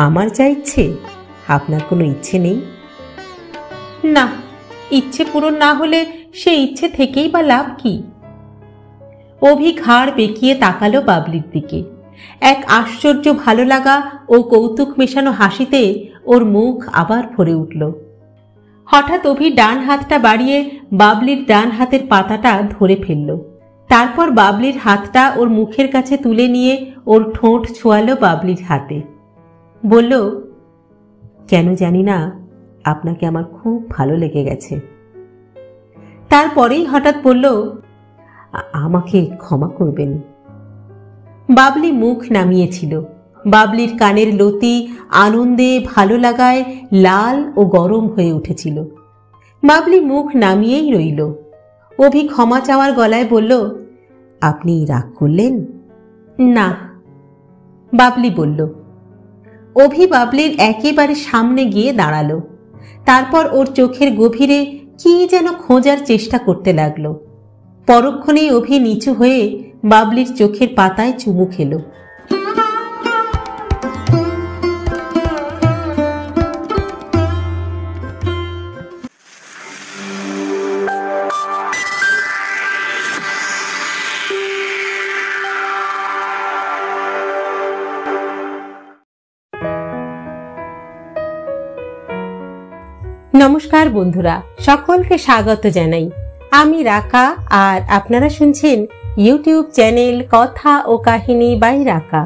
আমার যা ইচ্ছে, আপনার কোনো ইচ্ছে নেই? না, ইচ্ছে পূরণ না হলে সে ইচ্ছে থেকেই বা লাভ কি? অভি ঘাড় বেঁকিয়ে তাকালো বাবলির দিকে। এক আশ্চর্য ভালো লাগা ও কৌতুক মেশানো হাসিতে ওর মুখ আবার ভরে উঠল। হঠাৎ অভি ডান হাতটা বাড়িয়ে বাবলির ডান হাতের পাতাটা ধরে ফেলল। তারপর বাবলির হাতটা ওর মুখের কাছে তুলে নিয়ে ওর ঠোঁট ছোঁয়ালো বাবলির হাতে। বলল, কেন জানি না, আপনাকে আমার খুব ভালো লেগে গেছে। তারপরেই হঠাৎ বলল, আমাকে ক্ষমা করবেন। বাবলি মুখ নামিয়েছিল। বাবলির কানের লতি আনন্দে ভালো লাগায় লাল ও গরম হয়ে উঠেছিল। বাবলি মুখ নামিয়েই রইল। অভি ক্ষমা চাওয়ার গলায় বলল, আপনি রাগ করলেন? না, বাবলি বলল। অভি বাবলির একেবারে সামনে গিয়ে দাঁড়ালো। তারপর ওর চোখের গভীরে কি যেন খোঁজার চেষ্টা করতে লাগলো। পরক্ষণেই অভি নিচু হয়ে বাবলির চোখের পাতায় চুমু খেল। নমস্কার বন্ধুরা, সকলকে স্বাগত জানাই। আমি রাকা, আর আপনারা শুনছেন ইউটিউব চ্যানেল কথা ও কাহিনী বাই রাকা।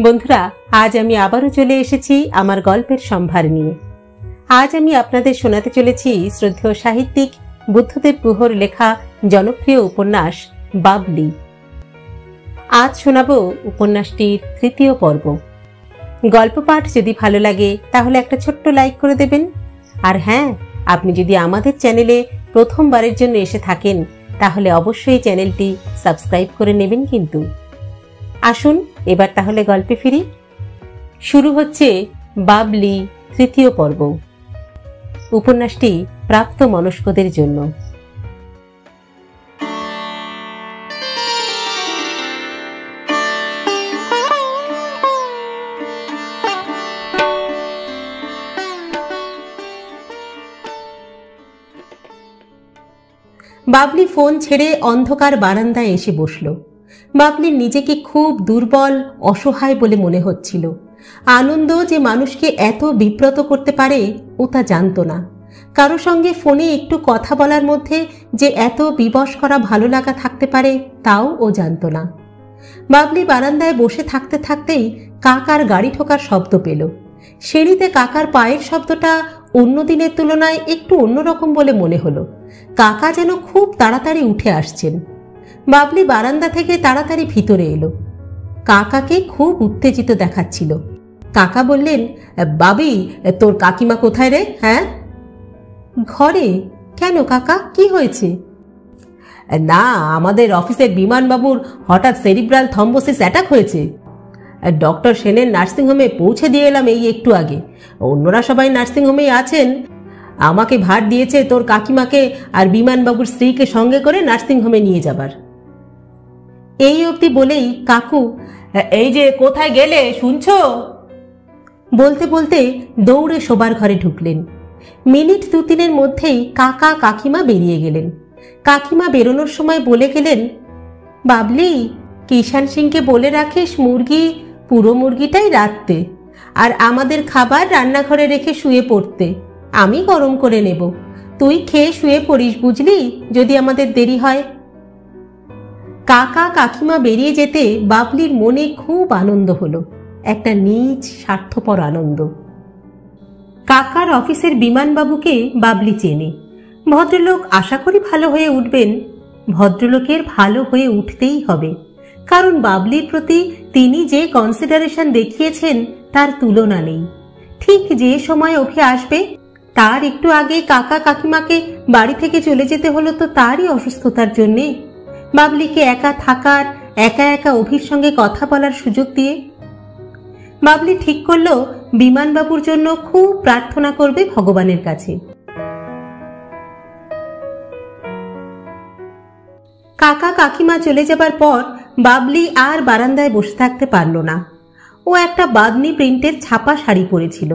বন্ধুরা, আজ আমি আবারও চলে এসেছি আমার গল্পের সম্ভার নিয়ে। আজ আমি আপনাদের শোনাতে চলেছি শ্রদ্ধেয় সাহিত্যিক বুদ্ধদেব গুহর লেখা জনপ্রিয় উপন্যাস বাবলি। আজ শোনাব উপন্যাসটির 3য় পর্ব। গল্প পাঠ যদি ভালো লাগে তাহলে একটা ছোট্ট লাইক করে দেবেন। আর হ্যাঁ, আপনি যদি আমাদের চ্যানেলে প্রথমবারের জন্য এসে থাকেন তাহলে অবশ্যই চ্যানেলটি সাবস্ক্রাইব করে নেবেন কিন্তু। আসুন এবার তাহলে গল্পে ফিরি। শুরু হচ্ছে বাবলি 3য় পর্ব। উপন্যাসটি প্রাপ্ত মনস্কদের জন্য। বাবলি ফোন ছেড়ে অন্ধকার বারান্দায় এসে বসল। বাবলির নিজেকে খুব দুর্বল, অসহায় বলে মনে হচ্ছিল। আনন্দ যে মানুষকে এত বিব্রত করতে পারে ও তা জানত না। কারো সঙ্গে ফোনে একটু কথা বলার মধ্যে যে এত বিবশ করা ভালো লাগা থাকতে পারে তাও ও জানত না। বাবলি বারান্দায় বসে থাকতে থাকতেই কাকার গাড়ি ঠোকার শব্দ পেল। সিঁড়িতে কাকার পায়ের শব্দটা অন্য দিনের তুলনায় একটু অন্যরকম বলে মনে হলো। কাকা যেন খুব তাড়াতাড়ি উঠে আসছেন। বাবলি বারান্দা থেকে তাড়াতাড়ি ভিতরে এলো। কাকাকে খুব উত্তেজিত দেখাচ্ছিল। কাকা বললেন, বাবি, তোর কাকিমা কোথায় রে? হ্যাঁ, ঘরে। কেন কাকা, কি হয়েছে? না, আমাদের অফিসের বিমানবাবুর হঠাৎ সেরিব্রাল থ্রম্বোসিস অ্যাটাক হয়েছে। ডক্টর সেনের নার্সিংহোমে পৌঁছে দিয়ে এলাম এই একটু আগে। অন্যরা সবাই নার্সিংহোমেই আছেন। আমাকে ভার দিয়েছে তোর কাকিমাকে আর বিমানবাবুর স্ত্রীকে সঙ্গে করে নার্সিংহোমে নিয়ে যাবার। এই অবধি বলেই কাকু, এই যে কোথায় গেলে শুনছো, বলতে বলতে দৌড়ে শোবার ঘরে ঢুকলেন। মিনিট 2-3-এর মধ্যেই কাকা কাকিমা বেরিয়ে গেলেন। কাকিমা বেরোনোর সময় বলে গেলেন, বাবলি, কিষান সিংকে বলে রাখিস পুরো মুরগিটাই রাঁধতে, আর আমাদের খাবার রান্নাঘরে রেখে শুয়ে পড়তে। আমি গরম করে নেব, তুই খেয়ে শুয়ে পড়িস, বুঝলি, যদি আমাদের দেরি হয়। কাকা কাকিমা বেরিয়ে যেতে বাবলির মনে খুব আনন্দ হলো, একটা নীচ স্বার্থপর আনন্দ। কাকার অফিসের বিমানবাবুকে বাবলি চেনে। ভদ্রলোক আশা করি ভালো হয়ে উঠবেন। ভদ্রলোকের ভালো হয়ে উঠতেই হবে, কারণ বাবলির প্রতি তিনি যে কনসিডারেশন দেখিয়েছেন তার তুলনা নেই। ঠিক যে সময় অভি আসবে তার একটু আগে কাকা কাকিমাকে বাড়ি থেকে চলে যেতে হলো তো তারই অসুস্থতার জন্যে। বাবলিকে একা থাকার, একা একা অভির সঙ্গে কথা বলার সুযোগ দিয়ে বাবলি ঠিক করলো বিমানবাবুর জন্য খুব প্রার্থনা করবে ভগবানের কাছে। কাকা কাকিমা চলে যাবার পর বাবলি আর বারান্দায় বসে থাকতে পারল না। ও একটা বাদনি প্রিন্টের ছাপা শাড়ি পরেছিল।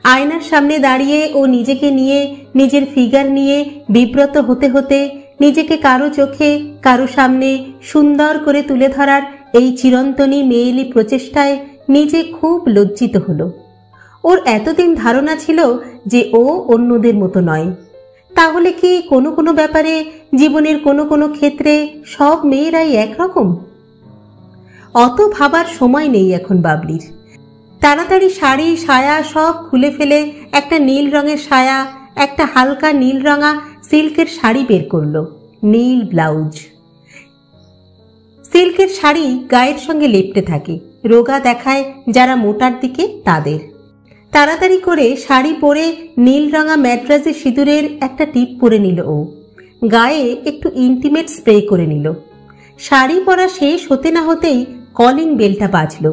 আয়নার সামনে দাঁড়িয়ে ও নিজেকে নিয়ে, নিজের ফিগার নিয়ে বিব্রত হতে হতে নিজেকে কারো চোখে, কারো সামনে সুন্দর করে তুলে ধরার এই চিরন্তনী মেয়েলি প্রচেষ্টায় নিজে খুব লজ্জিত হলো। ওর এতদিন ধারণা ছিল যে ও অন্যদের মতো নয়। তাহলে কি কোনো কোনো ব্যাপারে, জীবনের কোনো কোনো ক্ষেত্রে সব মেয়েরাই একরকম? অত ভাবার সময় নেই এখন বাবলির। তাড়াতাড়ি শাড়ি, সায়া সব খুলে ফেলে একটা নীল রঙের সায়া, একটা হালকা নীল রঙা সিল্কের শাড়ি বের করলো, নীল ব্লাউজ। সিল্কের শাড়ি গায়ের সঙ্গে লেপ্টে থাকে, রোগা দেখায় যারা মোটার দিকে তাদের। তাড়াতাড়ি করে শাড়ি পরে নীল রঙা ম্যাড্রাসে সিঁদুরের একটা টিপ পরে নিল ও, গায়ে একটু ইন্টিমেট স্প্রে করে নিল। শাড়ি পরা শেষ হতে না হতেই কলিং বেলটা বাজল।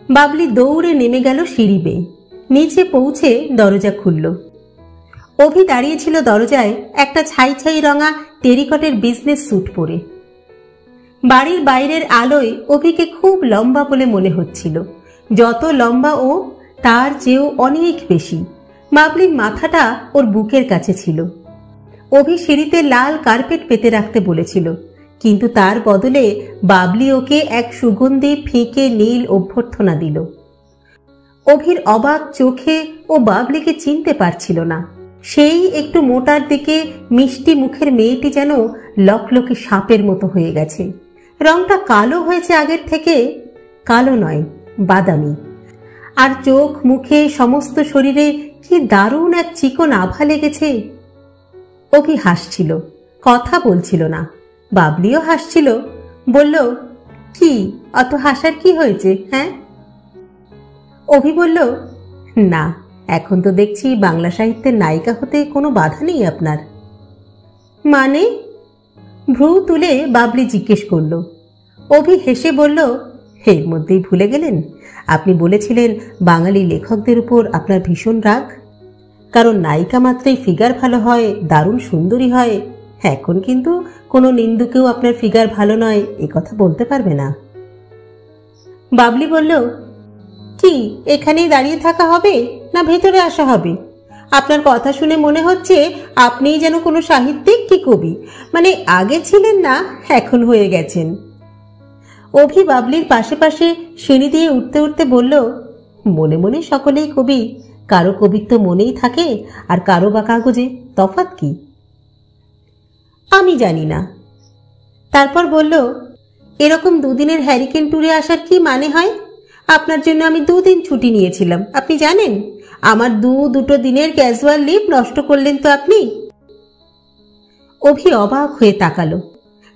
বাবলি দৌড়ে নেমে গেল সিঁড়ি বেয়ে। নিচে পৌঁছে দরজা খুলল। অভি দাঁড়িয়েছিল দরজায় একটা ছাই ছাই রঙা টেরিকটের বিজনেস স্যুট পরে। বাড়ির বাইরের আলোয় অভিকে খুব লম্বা বলে মনে হচ্ছিল। যত লম্বা ও, তার চেয়েও অনেক বেশি। বাবলির মাথাটা ওর বুকের কাছে ছিল। অভি সিঁড়িতে লাল কার্পেট পেতে রাখতে বলেছিল, কিন্তু তার বদলে বাবলি ওকে এক সুগন্ধি ফিকে নীল অভ্যর্থনা দিল। অভির অবাক চোখে ও বাবলিকে চিনতে পারছিল না। সেই একটু মোটার দিকে মিষ্টি মুখের মেয়েটি যেন লকলকে সাপের মতো হয়ে গেছে। রংটা কালো হয়েছে আগের থেকে, কালো নয়, বাদামি। আর চোখ, মুখে, সমস্ত শরীরে কি দারুণ এক চিকন আভা লেগেছে। অভি হাসছিল, কথা বলছিল না। বাবলিও হাসছিল, বলল, কি অত হাসার কি হয়েছে? হ্যাঁ। অভি বলল, না, এখন তো দেখছি বাংলা সাহিত্যের নায়িকা হতে কোনো বাধা নেই আপনার। মানে? ভ্রু তুলে বাবলি জিজ্ঞেস করল। অভি হেসে বলল, এর মধ্যেই ভুলে গেলেন? আপনি বলেছিলেন বাঙালি লেখকদের উপর আপনার ভীষণ রাগ, কারণ নায়িকা মাত্রই ফিগার ভালো হয়, দারুণ সুন্দরী হয়। এখন কিন্তু কোনো নিন্দুকেও আপনার ফিগার ভালো নয় এ কথা বলতে পারবে না। বাবলি বলল, কি এখানেই দাঁড়িয়ে থাকা হবে না ভেতরে আসা হবে? আপনার কথা শুনে মনে হচ্ছে আপনিই যেন কোনো সাহিত্যিক কি কবি, মানে আগে ছিলেন না, এখন হয়ে গেছেন। অভি বাবলির পাশে পাশে সিঁড়ি দিয়ে উঠতে উঠতে বলল, মনে মনে সকলেই কবি, কারো কবিত্ব মনেই থাকে আর কারো বা কাগজে, তফাৎ কি? আমি জানি না। তারপর বলল, এরকম দুদিনের হ্যারিকেন ট্যুরে আসার কি মানে হয়? আপনার জন্য আমি 2 দিন ছুটি নিয়েছিলাম, আপনি জানেন? আমার দুটো দিনের ক্যাজুয়াল লিভ নষ্ট করলেন তো আপনি। অভি অবাক হয়ে তাকালো,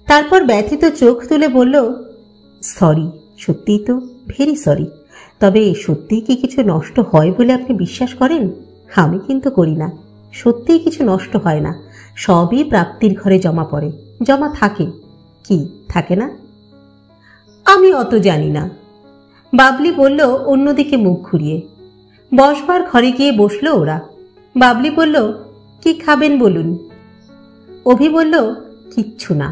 তারপর ব্যথিত চোখ তুলে বলল, সরি, সত্যিই তো ভেরি সরি। তবে সত্যিই কি কিছু নষ্ট হয় বলে আপনি বিশ্বাস করেন? আমি কিন্তু করি না। সত্যিই কিছু নষ্ট হয় না, সবই প্রাপ্তির ঘরে জমা পড়ে, জমা থাকে। কি থাকে না? আমি অত জানি না, বাবলি বলল অন্যদিকে মুখ ঘুরিয়ে। বসবার ঘরে গিয়ে বসলো ওরা। বাবলি বলল, কি খাবেন বলুন? অভি বলল, কিচ্ছু না।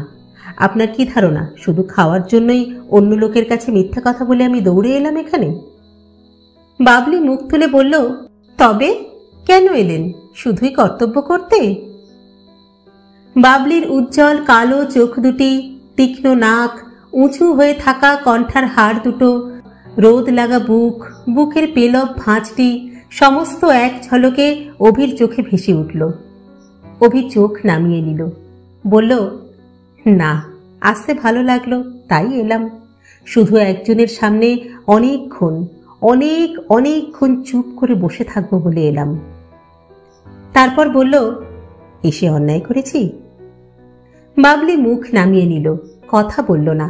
আপনার কি ধারণা শুধু খাওয়ার জন্যই অন্য লোকের কাছে মিথ্যা কথা বলে আমি দৌড়ে এলাম এখানে? বাবলি মুখ তুলে বলল, তবে কেন এলেন? শুধুই কর্তব্য করতে? বাবলির উজ্জ্বল কালো চোখ দুটি, তীক্ষ্ণ নাক, উঁচু হয়ে থাকা কণ্ঠার হাড় দুটো, রোদ লাগা বুক, বুকের পেলব ভাঁজটি সমস্ত এক ঝলকে অভির চোখে ভেসে উঠল। অভি চোখ নামিয়ে নিল, বলল, না, আসতে ভালো লাগলো তাই এলাম। শুধু একজনের সামনে অনেকক্ষণ চুপ করে বসে থাকবো বলে এলাম। তারপর বলল, এসে অন্যায় করেছি? বাবলি মুখ নামিয়ে নিল, কথা বলল না।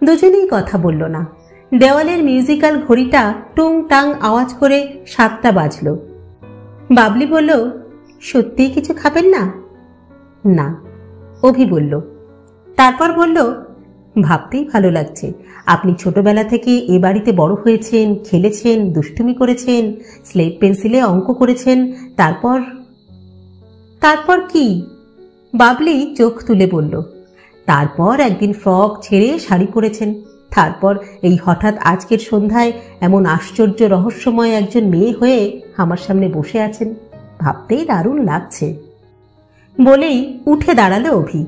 দুজনেই কথা বলল না। দেওয়ালের মিউজিক্যাল ঘড়িটা টুং টাং আওয়াজ করে 7টা বাজল। বাবলি বলল, সত্যিই কিছু খাবেন না? না, অভি বলল। তারপর বলল, ভাবতেই ভালো লাগছে, আপনি ছোটবেলা থেকে এ বাড়িতে বড় হয়েছেন, খেলেছেন, দুষ্টুমি করেছেন, স্লেট পেন্সিলে অঙ্ক করেছেন। তারপর কি? বাবলি চোখ তুলে বলল, তারপর একদিন ফ্রক ছেড়ে শাড়ি পরেছেন, তারপর এই হঠাৎ আজকের সন্ধ্যায় এমন আশ্চর্য রহস্যময় একজন মেয়ে হয়ে আমার সামনে বসে আছেন, ভাবতেই দারুণ লাগছে। বলেই উঠে দাঁড়ালো অভি।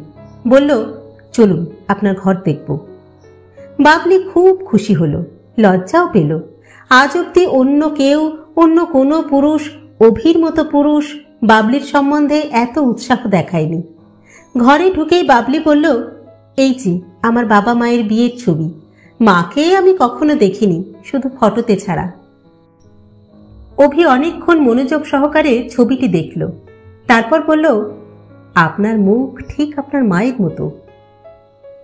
বলল, চলুন আপনার ঘর দেখব। বাবলি খুব খুশি হলো, লজ্জাও পেল। আজ অব্দি অন্য কেউ, অন্য কোনো পুরুষ, অভির মতো পুরুষ বাবলির সম্বন্ধে এত উৎসাহ দেখায়নি। ঘরে ঢুকেই বাবলি বলল, এই যে আমার বাবা মায়ের বিয়ের ছবি। মাকে আমি কখনো দেখিনি, শুধু ফটোতে ছাড়া। অভি অনেকক্ষণ মনোযোগ সহকারে ছবিটি দেখল, তারপর বলল, আপনার মুখ ঠিক আপনার মায়ের মতো।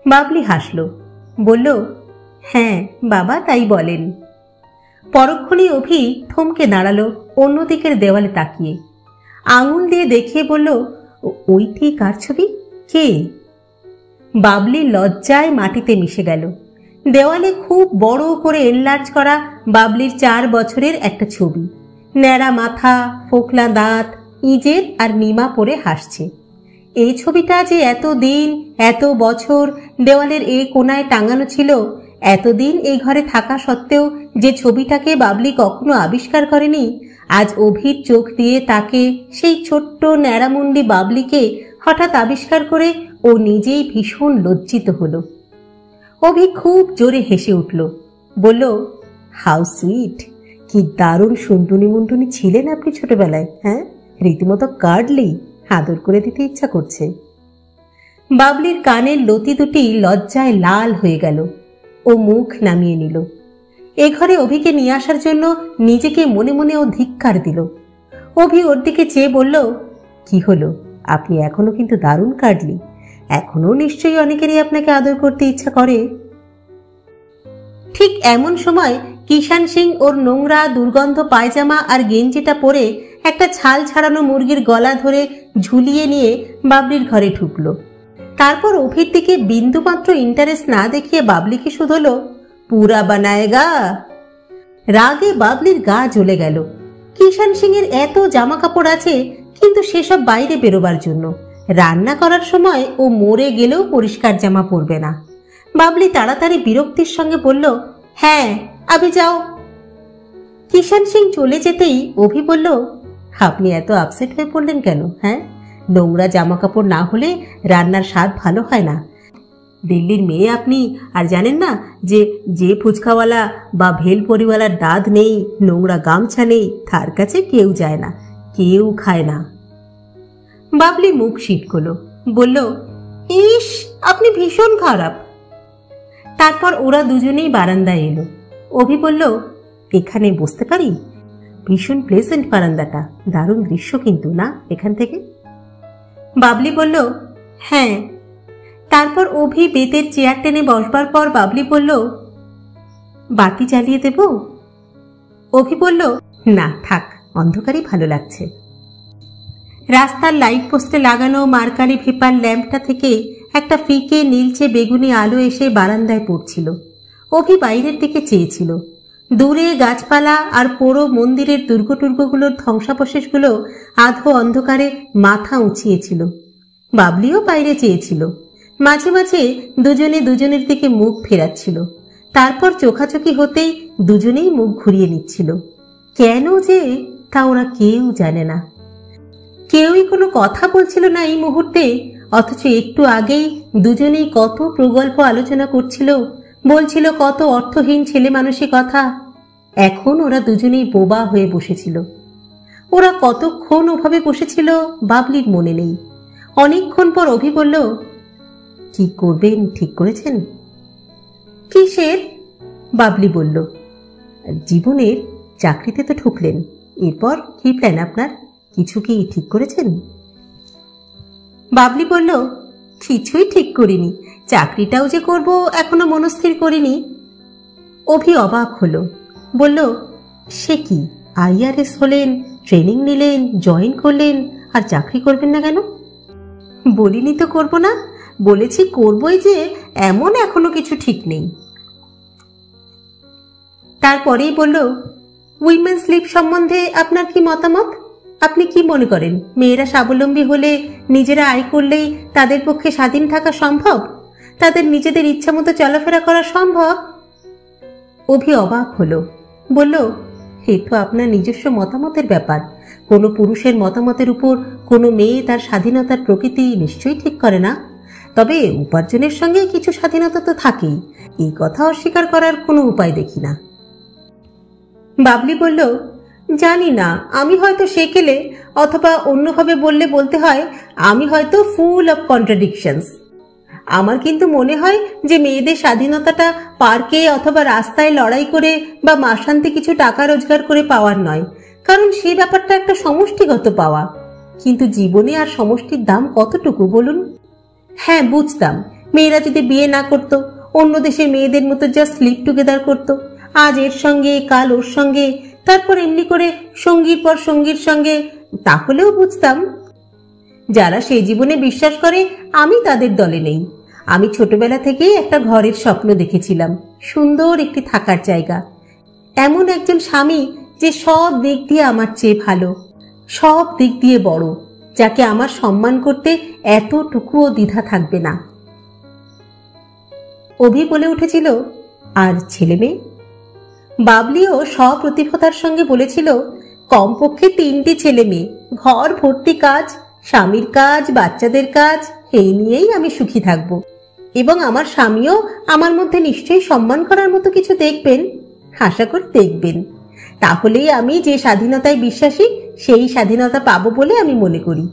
বাবলি হাসল, বলল, হ্যাঁ বাবা তাই বলেন। পরক্ষণেই অভি থমকে দাঁড়ালো অন্যদিকের দেওয়ালে তাকিয়ে, আঙুল দিয়ে দেখিয়ে বলল, ওইটি কার ছবি, কে? বাবলি লজ্জায় মাটিতে মিশে গেল। দেওয়ালে খুব বড় করে এনলার্জ করা বাবলির 4 বছরের একটা ছবি। ন্যাড়া মাথা, ফোকলা দাঁত, ইজের আর নিমা পরে হাসছে। এই ছবিটা যে এতদিন, এত বছর দেওয়ালের এই কোনায় টাঙানো ছিল, এতদিন এই ঘরে থাকা সত্ত্বেও যে ছবিটাকে বাবলি কখনো আবিষ্কার করেনি, আজ অভির চোখ দিয়ে তাকে, সেই ছোট্ট ন্যাড়ামুন্ডি বাবলিকে হঠাৎ আবিষ্কার করে ও নিজেই ভীষণ লজ্জিত হলো। অভি খুব জোরে হেসে উঠল, বলল, হাউ সুইট, কি দারুণ সুন্দুনি মুন্ডুনি ছিলেন আপনি ছোটবেলায়। হ্যাঁ, রীতিমতো কার্ডলি, আদর করে দিতে ইচ্ছা করছে। বাবলির কানের লতি দুটি লজ্জায় লাল হয়ে গেল। ও মুখ নামিয়ে নিল। এ ঘরে অভিকে নিয়ে আসার জন্য নিজেকে মনে মনে ও ধিক্কার দিল। অভি ওর দিকে চেয়ে বলল, কি হলো, আপনি এখনো কিন্তু দারুণ কার্ডলি, এখনো নিশ্চয়ই অনেকেরই আপনাকে আদর করতে ইচ্ছা করে। ঠিক এমন সময় কিষান সিং ওর নোংরা দুর্গন্ধ পায়জামা আর গেঞ্জিটা পরে একটা ছাল ছাড়ানো মুরগির গলা ধরে ঝুলিয়ে নিয়ে বাবলির ঘরে ঢুকলো। তারপর অভির দিকে বিন্দুমাত্র ইন্টারেস্ট না দেখিয়ে বাবলিকে শুধলো, পুরা বানায়েগা। রাগে বাবলির গা জ্বলে গেল। কিষান সিং এর এত জামা কাপড় আছে, কিন্তু সেসব বাইরে বেরোবার জন্য। রান্না করার সময় ও মরে গেলেও পরিষ্কার জামা পরবে না। বাবলি তাড়াতাড়ি বিরক্তির সঙ্গে বলল, হ্যাঁ আবি যাও। কিষান সিং চলে যেতেই অভি বলল, আপনি এত আপসেট হয়ে পড়লেন কেন? হ্যাঁ, নোংরা জামা কাপড় না হলে রান্নার স্বাদ ভালো হয় না। দিল্লির মেয়ে আপনি, আর জানেন না যে যে ফুচকাওয়ালা বা ভেলপরিওয়ালার দাঁত নেই, নোংরা গামছা নেই, তার কাছে কেউ যায় না, কেউ খায় না। বাবলি মুখ শীত করল, বলল, ইস আপনি ভীষণ খারাপ। তারপর ওরা দুজনেই বারান্দায় এলো। অভি বলল, এখানে বসতে পারি? ভীষণ প্লেজেন্ট বারান্দাটা, দারুণ দৃশ্য কিন্তু না এখান থেকে? বাবলি বলল, হ্যাঁ। তারপর অভি বেতের চেয়ার টেনে বসবার পর বাবলি বলল, বাতি জ্বালিয়ে দেব? অভি বলল, না থাক, অন্ধকারই ভালো লাগছে। রাস্তার লাইট পোস্টে লাগানো মার্কারি ভেপার ল্যাম্পটা থেকে একটা ফিকে নীলচে বেগুনি আলো এসে বারান্দায় পড়ছিল। অভি বাইরের দিকে চেয়েছিল। দূরে গাছপালা আর পোড়ো মন্দিরের দুর্গটুর্গগুলোর ধ্বংসাবশেষগুলো আধো অন্ধকারে মাথা উঁচিয়েছিল। বাবলিও বাইরে চেয়েছিল। মাঝে মাঝে দুজনে দুজনের দিকে মুখ ফেরাচ্ছিল। তারপর চোখাচোখি হতেই দুজনেই মুখ ঘুরিয়ে নিচ্ছিল। কেন যে তা ওরা কেউ জানে না। কেউই কোনো কথা বলছিল না এই মুহূর্তে, অথচ একটু আগেই দুজনেই কত প্রগল্প আলোচনা করছিল, বলছিল কত অর্থহীন ছেলে মানুষের কথা। এখন ওরা দুজনেই বোবা হয়ে বসেছিল। ওরা কতক্ষণ ওভাবে বসেছিল বাবলির মনে নেই। অনেকক্ষণ পর অভি বলল, কি করবেন ঠিক করেছেন? কিসের? বাবলি বলল, জীবনের চাকরিতে তো ঢুকলেন, এরপর কি প্ল্যান আপনার? কিছু কি ঠিক করেছেন? বাবলি বলল, কিছুই ঠিক করিনি, চাকরিটাও যে করব এখনো মনস্থির করিনি। অভি অবাক হলো, বলল, সে কি, আইআরএস হলেন, ট্রেনিং নিলেন, জয়েন করলেন, আর চাকরি করবেন না কেন? বলিনি তো করব না, বলেছি করবই, যে এমন এখনো কিছু ঠিক নেই। তারপরেই বলল, উইমেন্স লিগ সম্বন্ধে আপনার কি মতামত? আপনি কি মনে করেন মেয়েরা স্বাবলম্বী হলে, নিজেরা আয় করলেই তাদের পক্ষে স্বাধীন থাকা সম্ভব? তাদের নিজেদের ইচ্ছা মতো চলাফেরা করা সম্ভব? অভি অবাক হলো, বলল, এই তো আপনার নিজস্ব মতামতের ব্যাপার। কোনো পুরুষের মতামতের উপর কোনো মেয়ে তার স্বাধীনতার প্রকৃতি নিশ্চয়ই ঠিক করে না। তবে উপার্জনের সঙ্গে কিছু স্বাধীনতা তো থাকেই, এই কথা অস্বীকার করার কোনো উপায় দেখি না। বাবলি বলল, জানি না, আমি হয়তো সেকেলে, অথবা অন্যভাবে বললে বলতে হয় আমি হয়তো ফুল অফ কন্ট্রাডিকশনস। আমার কিন্তু মনে হয় যে মেয়েদের স্বাধীনতাটা পার্কে অথবা রাস্তায় লড়াই করে বা মাসান্তে কিছু টাকা রোজগার করে পাওয়ার নয়, কারণ সেই ব্যাপারটা একটা সমষ্টিগত পাওয়া। কিন্তু জীবনে আর সমষ্টির দাম কতটুকু বলুন? হ্যাঁ, বুঝতাম মেয়েরা যদি বিয়ে না করত, অন্য দেশের মেয়েদের মতো জাস্ট লিভ টুগেদার করত, আজ এর সঙ্গে কাল ওর সঙ্গে, তারপর এমনি করে সঙ্গীর পর সঙ্গীর সঙ্গে, তাহলেও বুঝতাম। যারা সেই জীবনে বিশ্বাস করে আমি তাদের দলে নেই। আমি ছোটবেলা থেকেই একটা ঘরের স্বপ্ন দেখেছিলাম, সুন্দর একটি থাকার জায়গা, এমন একজন স্বামী যে সব দিক দিয়ে আমার চেয়ে ভালো, সব দিক দিয়ে বড়, যাকে আমার সম্মান করতে এতটুকুও দ্বিধা থাকবে না। অভি বলে উঠেছিল, আর ছেলে মেয়ে? বাবলিও সপ্রতিভতার সঙ্গে বলেছিল, কমপক্ষে 3টি ছেলে মেয়ে, ঘর ভর্তি কাজ, স্বামীর কাজ, বাচ্চাদের কাজ, এই নিয়েই আমি সুখী থাকব। এবং আমার স্বামীও আমার মধ্যে নিশ্চয়ই সম্মান করার মতো কিছু দেখবেন, আশা করি দেখবেন। তাহলেই আমি যে স্বাধীনতায় বিশ্বাসী সেই স্বাধীনতা পাবো বলে আমি মনে করি।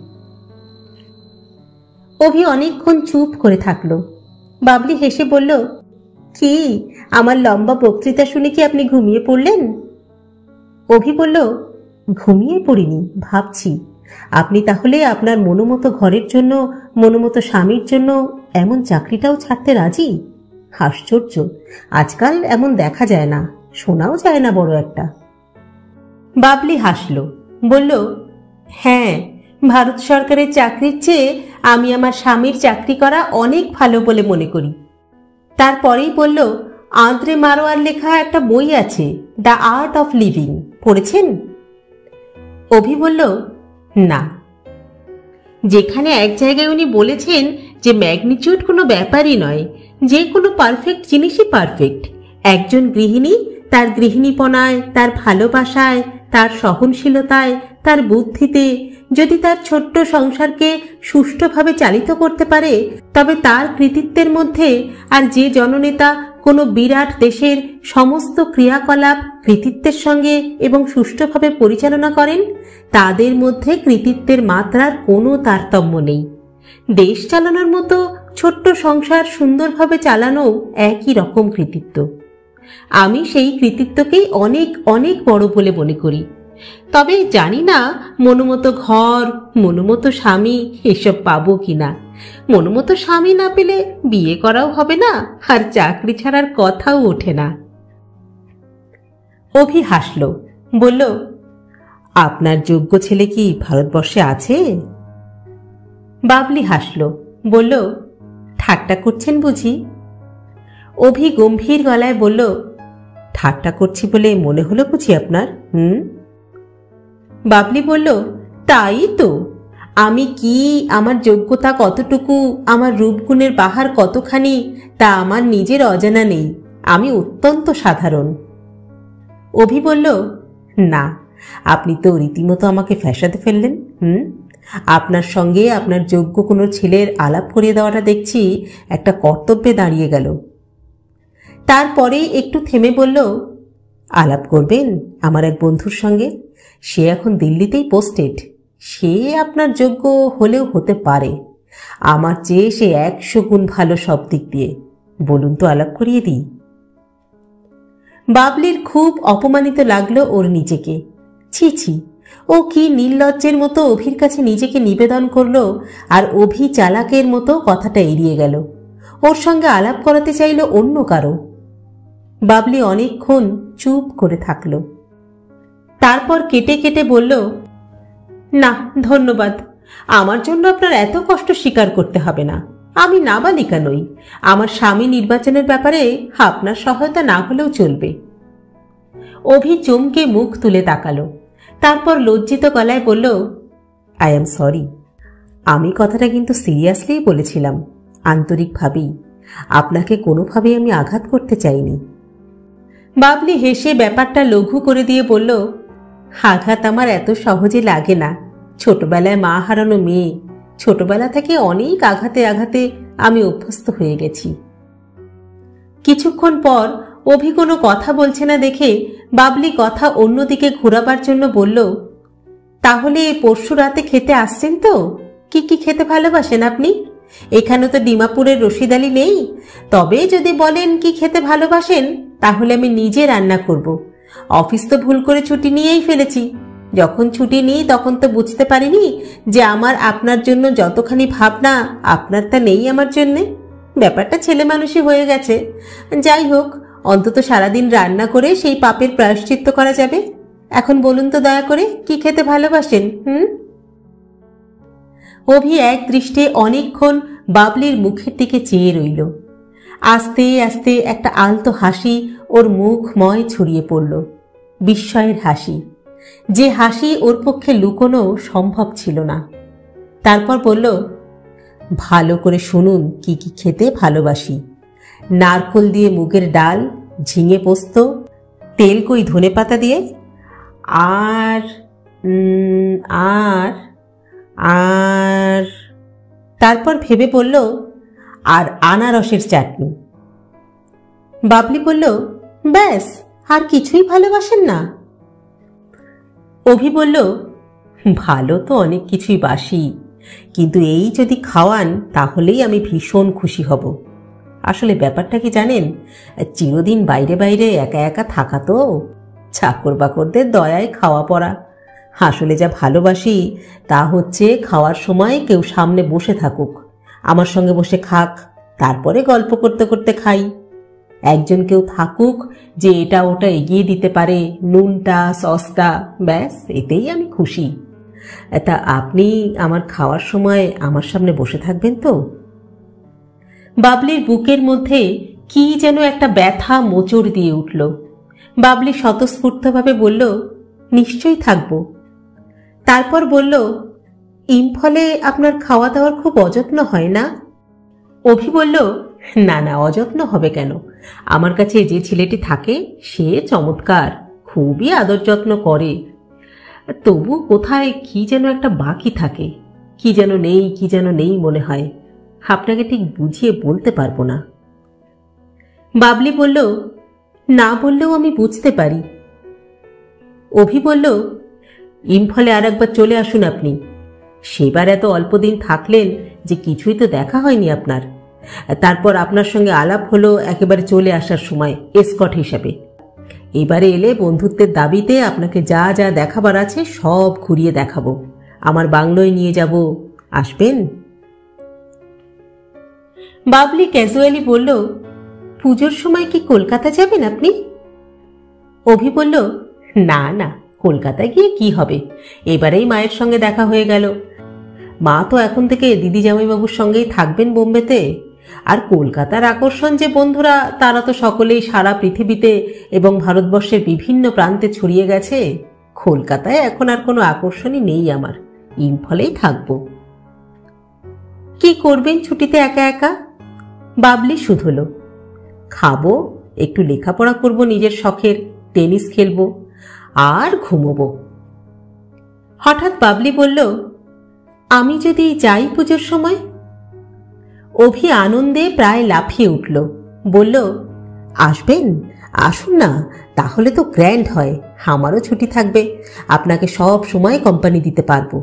অভি অনেকক্ষণ চুপ করে থাকলো। বাবলি হেসে বলল, কি, আমার লম্বা বক্তৃতা শুনে কি আপনি ঘুমিয়ে পড়লেন? অভি বলল, ঘুমিয়ে পড়িনি, ভাবছি। আপনি তাহলে আপনার মনোমতো ঘরের জন্য, মনোমতো স্বামীর জন্য এমন চাকরিটাও ছাড়তে রাজি? আশ্চর্য, আজকাল এমন দেখা যায় না, শোনাও যায় না বড় একটা। বাবলি হাসল, বলল, হ্যাঁ, ভারত সরকারের চাকরির চেয়ে আমি আমার স্বামীর চাকরি করা অনেক ভালো বলে মনে করি। তারপরেই বলল, আন্দ্রে মারোয়ার লেখা একটা বই আছে, দ্য আর্ট অফ লিভিং, পড়েছেন? অভি বলল, না। যেখানে এক জায়গায় উনি বলেছেন যে ম্যাগনিটিউড কোনো ব্যাপারই নয়, যে কোনো পারফেক্ট জিনিসই পারফেক্ট। একজন গৃহিণী তার গৃহিণীপনায়, তার ভালোবাসায়, তার সহনশীলতায়, তার বুদ্ধিতে যদি তার ছোট্ট সংসারকে সুষ্ঠুভাবে চালিত করতে পারে, তবে তার কৃতিত্বের মধ্যে আর যে জননেতা কোনো বিরাট দেশের সমস্ত ক্রিয়াকলাপ কৃতিত্বের সঙ্গে এবং সুষ্ঠুভাবে পরিচালনা করেন, তাদের মধ্যে কৃতিত্বের মাত্রার কোনো তারতম্য নেই। দেশ চালানোর মতো ছোট্ট সংসার সুন্দরভাবে চালানো একই রকম কৃতিত্ব। আমি সেই কৃতিত্বকেই অনেক অনেক বড় বলে মনে করি। তবে জানি না মনোমতো ঘর, মনোমতো স্বামী এসব পাবো কিনা। মনোমতো স্বামী না পেলে বিয়ে করাও হবে না, আর চাকরি ছাড়ার কথাও ওঠে না। অভি হাসল, বলল, আপনার যোগ্য ছেলে কি ভারতবর্ষে আছে? বাবলি হাসল, বলল, ঠাট্টা করছেন বুঝি? অভি গম্ভীর গলায় বলল, ঠাট্টা করছি বলে মনে হলো বুঝি আপনার? বাবলি বলল, তাই তো। আমি কি, আমার যোগ্যতা কতটুকু, আমার রূপগুণের বাহার কতখানি, তা আমার নিজের অজানা নেই। আমি অত্যন্ত সাধারণ। অভি বলল, না, আপনি তো রীতিমতো আমাকে ফ্যাসাতে ফেললেন। আপনার সঙ্গে আপনার যোগ্য কোনো ছেলের আলাপ করিয়ে দেওয়াটা দেখছি একটা কর্তব্যে দাঁড়িয়ে গেল। তারপরে একটু থেমে বলল, আলাপ করবেন আমার এক বন্ধুর সঙ্গে, সে এখন দিল্লিতেই পোস্টেড। সে আপনার যোগ্য হলেও হতে পারে, আমার চেয়ে সে 100 গুণ ভালো সব দিক দিয়ে। বলুন তো আলাপ করিয়ে দিই। বাবলির খুব অপমানিত লাগলো ওর নিজেকে। ছি ছি, ও কি নির্লজ্জের মতো অভির কাছে নিজেকে নিবেদন করলো, আর অভি চালাকের মতো কথাটা এড়িয়ে গেল। ওর সঙ্গে আলাপ করাতে চাইল অন্য কারো। বাবলি অনেকক্ষণ চুপ করে থাকল। তারপর কেটে কেটে বলল, না ধন্যবাদ, আমার জন্য আপনার এত কষ্ট স্বীকার করতে হবে না। আমি নাবালিকা নই, আমার স্বামী নির্বাচনের ব্যাপারে আপনার সহায়তা না হলেও চলবে। অভি চমকে মুখ তুলে তাকালো, তারপর লজ্জিত গলায় বলল, আই এম সরি। আমি কথাটা কিন্তু সিরিয়াসলি বলেছিলাম, আন্তরিকভাবেই। আপনাকে কোনোভাবেই আমি আঘাত করতে চাইনি। বাবলি হেসে ব্যাপারটা লঘু করে দিয়ে বলল, আঘাত আমার এত সহজে লাগে না। ছোটবেলায় মা হারানো মেয়ে, ছোটবেলা থেকে অনেক আঘাতে আঘাতে আমি অভ্যস্ত হয়ে গেছি। কিছুক্ষণ পর অভি কোনো কথা বলছে না দেখে বাবলি কথা অন্যদিকে ঘোরাবার জন্য বলল, তাহলে পরশু রাতে খেতে আসছেন তো? কি কি খেতে ভালোবাসেন আপনি? এখানে তো ডিমাপুরের রশিদ আলী নেই। তবে যদি বলেন কি খেতে ভালোবাসেন, তাহলে আমি নিজে রান্না করব। অফিস তো ভুল করে ছুটি নিয়েই ফেলেছি। যখন ছুটি নিই তখন তো বুঝতে পারিনি যে আমার আপনার জন্য যতখানি ভাবনা, আপনার তা নেই আমার জন্যে। ব্যাপারটা ছেলে মানুষই হয়ে গেছে। যাই হোক, অন্তত সারাদিন রান্না করে সেই পাপের প্রায়শ্চিত্ত করা যাবে। এখন বলুন তো দয়া করে, কি খেতে ভালোবাসেন? অভি এক দৃষ্টে অনেকক্ষণ বাবলির মুখের দিকে চেয়ে রইল। আস্তে আস্তে একটা আলতো হাসি ওর মুখময় ছড়িয়ে পড়ল, বিস্ময়ের হাসি, যে হাসি ওর পক্ষে লুকোনো সম্ভব ছিল না। তারপর বলল, ভালো করে শুনুন কি কি খেতে ভালোবাসি। নারকোল দিয়ে মুগের ডাল, ঝিঙে পোস্ত, তেল কই ধনেপাতা দিয়ে, আর আর আর তারপর ভেবে বলল, আর আনারসের চাটনি। বাবলি বলল, ব্যাস, আর কিছুই ভালোবাসেন না? অভি বলল, ভালো তো অনেক কিছুই বাসি, কিন্তু এই যদি খাওয়ান তাহলেই আমি ভীষণ খুশি হব। আসলে ব্যাপারটা কি জানেন, চিরদিন বাইরে বাইরে একা একা থাকা তো, চাকর বাকরদের দয়ায় খাওয়া পড়া। আসলে যা ভালোবাসি তা হচ্ছে খাওয়ার সময় কেউ সামনে বসে থাকুক, আমার সঙ্গে বসে খাক, তারপরে গল্প করতে করতে খাই। একজন কেউ থাকুক যে এটা ওটা এগিয়ে দিতে পারে, নুনটা সসটা, ব্যাস এতেই আমি খুশি। তা আপনি আমার খাওয়ার সময় আমার সামনে বসে থাকবেন তো? বাবলির বুকের মধ্যে কি যেন একটা ব্যথা মোচড় দিয়ে উঠল। বাবলি স্বতঃস্ফূর্তভাবে বলল, নিশ্চয়ই থাকব। তারপর বলল, ইম্ফলে আপনার খাওয়া দাওয়ার খুব অযত্ন হয় না? অভি বলল, না না, অযত্ন হবে কেন? আমার কাছে যে ছেলেটি থাকে সে চমৎকার, খুবই আদর যত্ন করে। তবু কোথায় কি যেন একটা বাকি থাকে, কি যেন নেই মনে হয়। আপনাকে ঠিক বুঝিয়ে বলতে পারবো না। বাবলি বলল, না বললেও আমি বুঝতে পারি। অভি বলল, ইম্ফলে আর একবার চলে আসুন আপনি। সেবার এত অল্প দিন থাকলেন যে কিছুই তো দেখা হয়নি আপনার। তারপর আপনার সঙ্গে আলাপ হলো একেবারে চলে আসার সময় এসকট হিসাবে। এবারে এলে বন্ধুত্বের দাবিতে আপনাকে যা যা দেখাবার আছে সব ঘুরিয়ে দেখাবো, আমার বাংলোয় নিয়ে যাব, আসবেন? বাবলি ক্যাজুয়ালি বলল, পুজোর সময় কি কলকাতা যাবেন আপনি? অভি বলল, না না, কলকাতায় গিয়ে কি হবে, এবারেই মায়ের সঙ্গে দেখা হয়ে গেল। মা তো এখন থেকে দিদি জামাইবাবুর সঙ্গেই থাকবেন বোম্বেতে। আর কলকাতার আকর্ষণ যে বন্ধুরা, তারা তো সকলেই সারা পৃথিবীতে এবং ভারতবর্ষের বিভিন্ন প্রান্তে ছড়িয়ে গেছে। কলকাতায় এখন আর কোনো আকর্ষণই নেই আমার, ইম্ফলেই থাকব। কি করবেন ছুটিতে একা একা? বাবলি শুধল, খাবো, একটু লেখাপড়া করব নিজের শখের, টেনিস খেলবো, আর ঘুমোবো। হঠাৎ বাবলি বলল, আমি যদি যাই পুজোর সময়? অভি আনন্দে প্রায় লাফিয়ে উঠল, বলল, আসবেন, আসুন না, তাহলে তো গ্র্যান্ড হয়, আমারও ছুটি থাকবে, আপনাকে সব সময় কোম্পানি দিতে পারবো।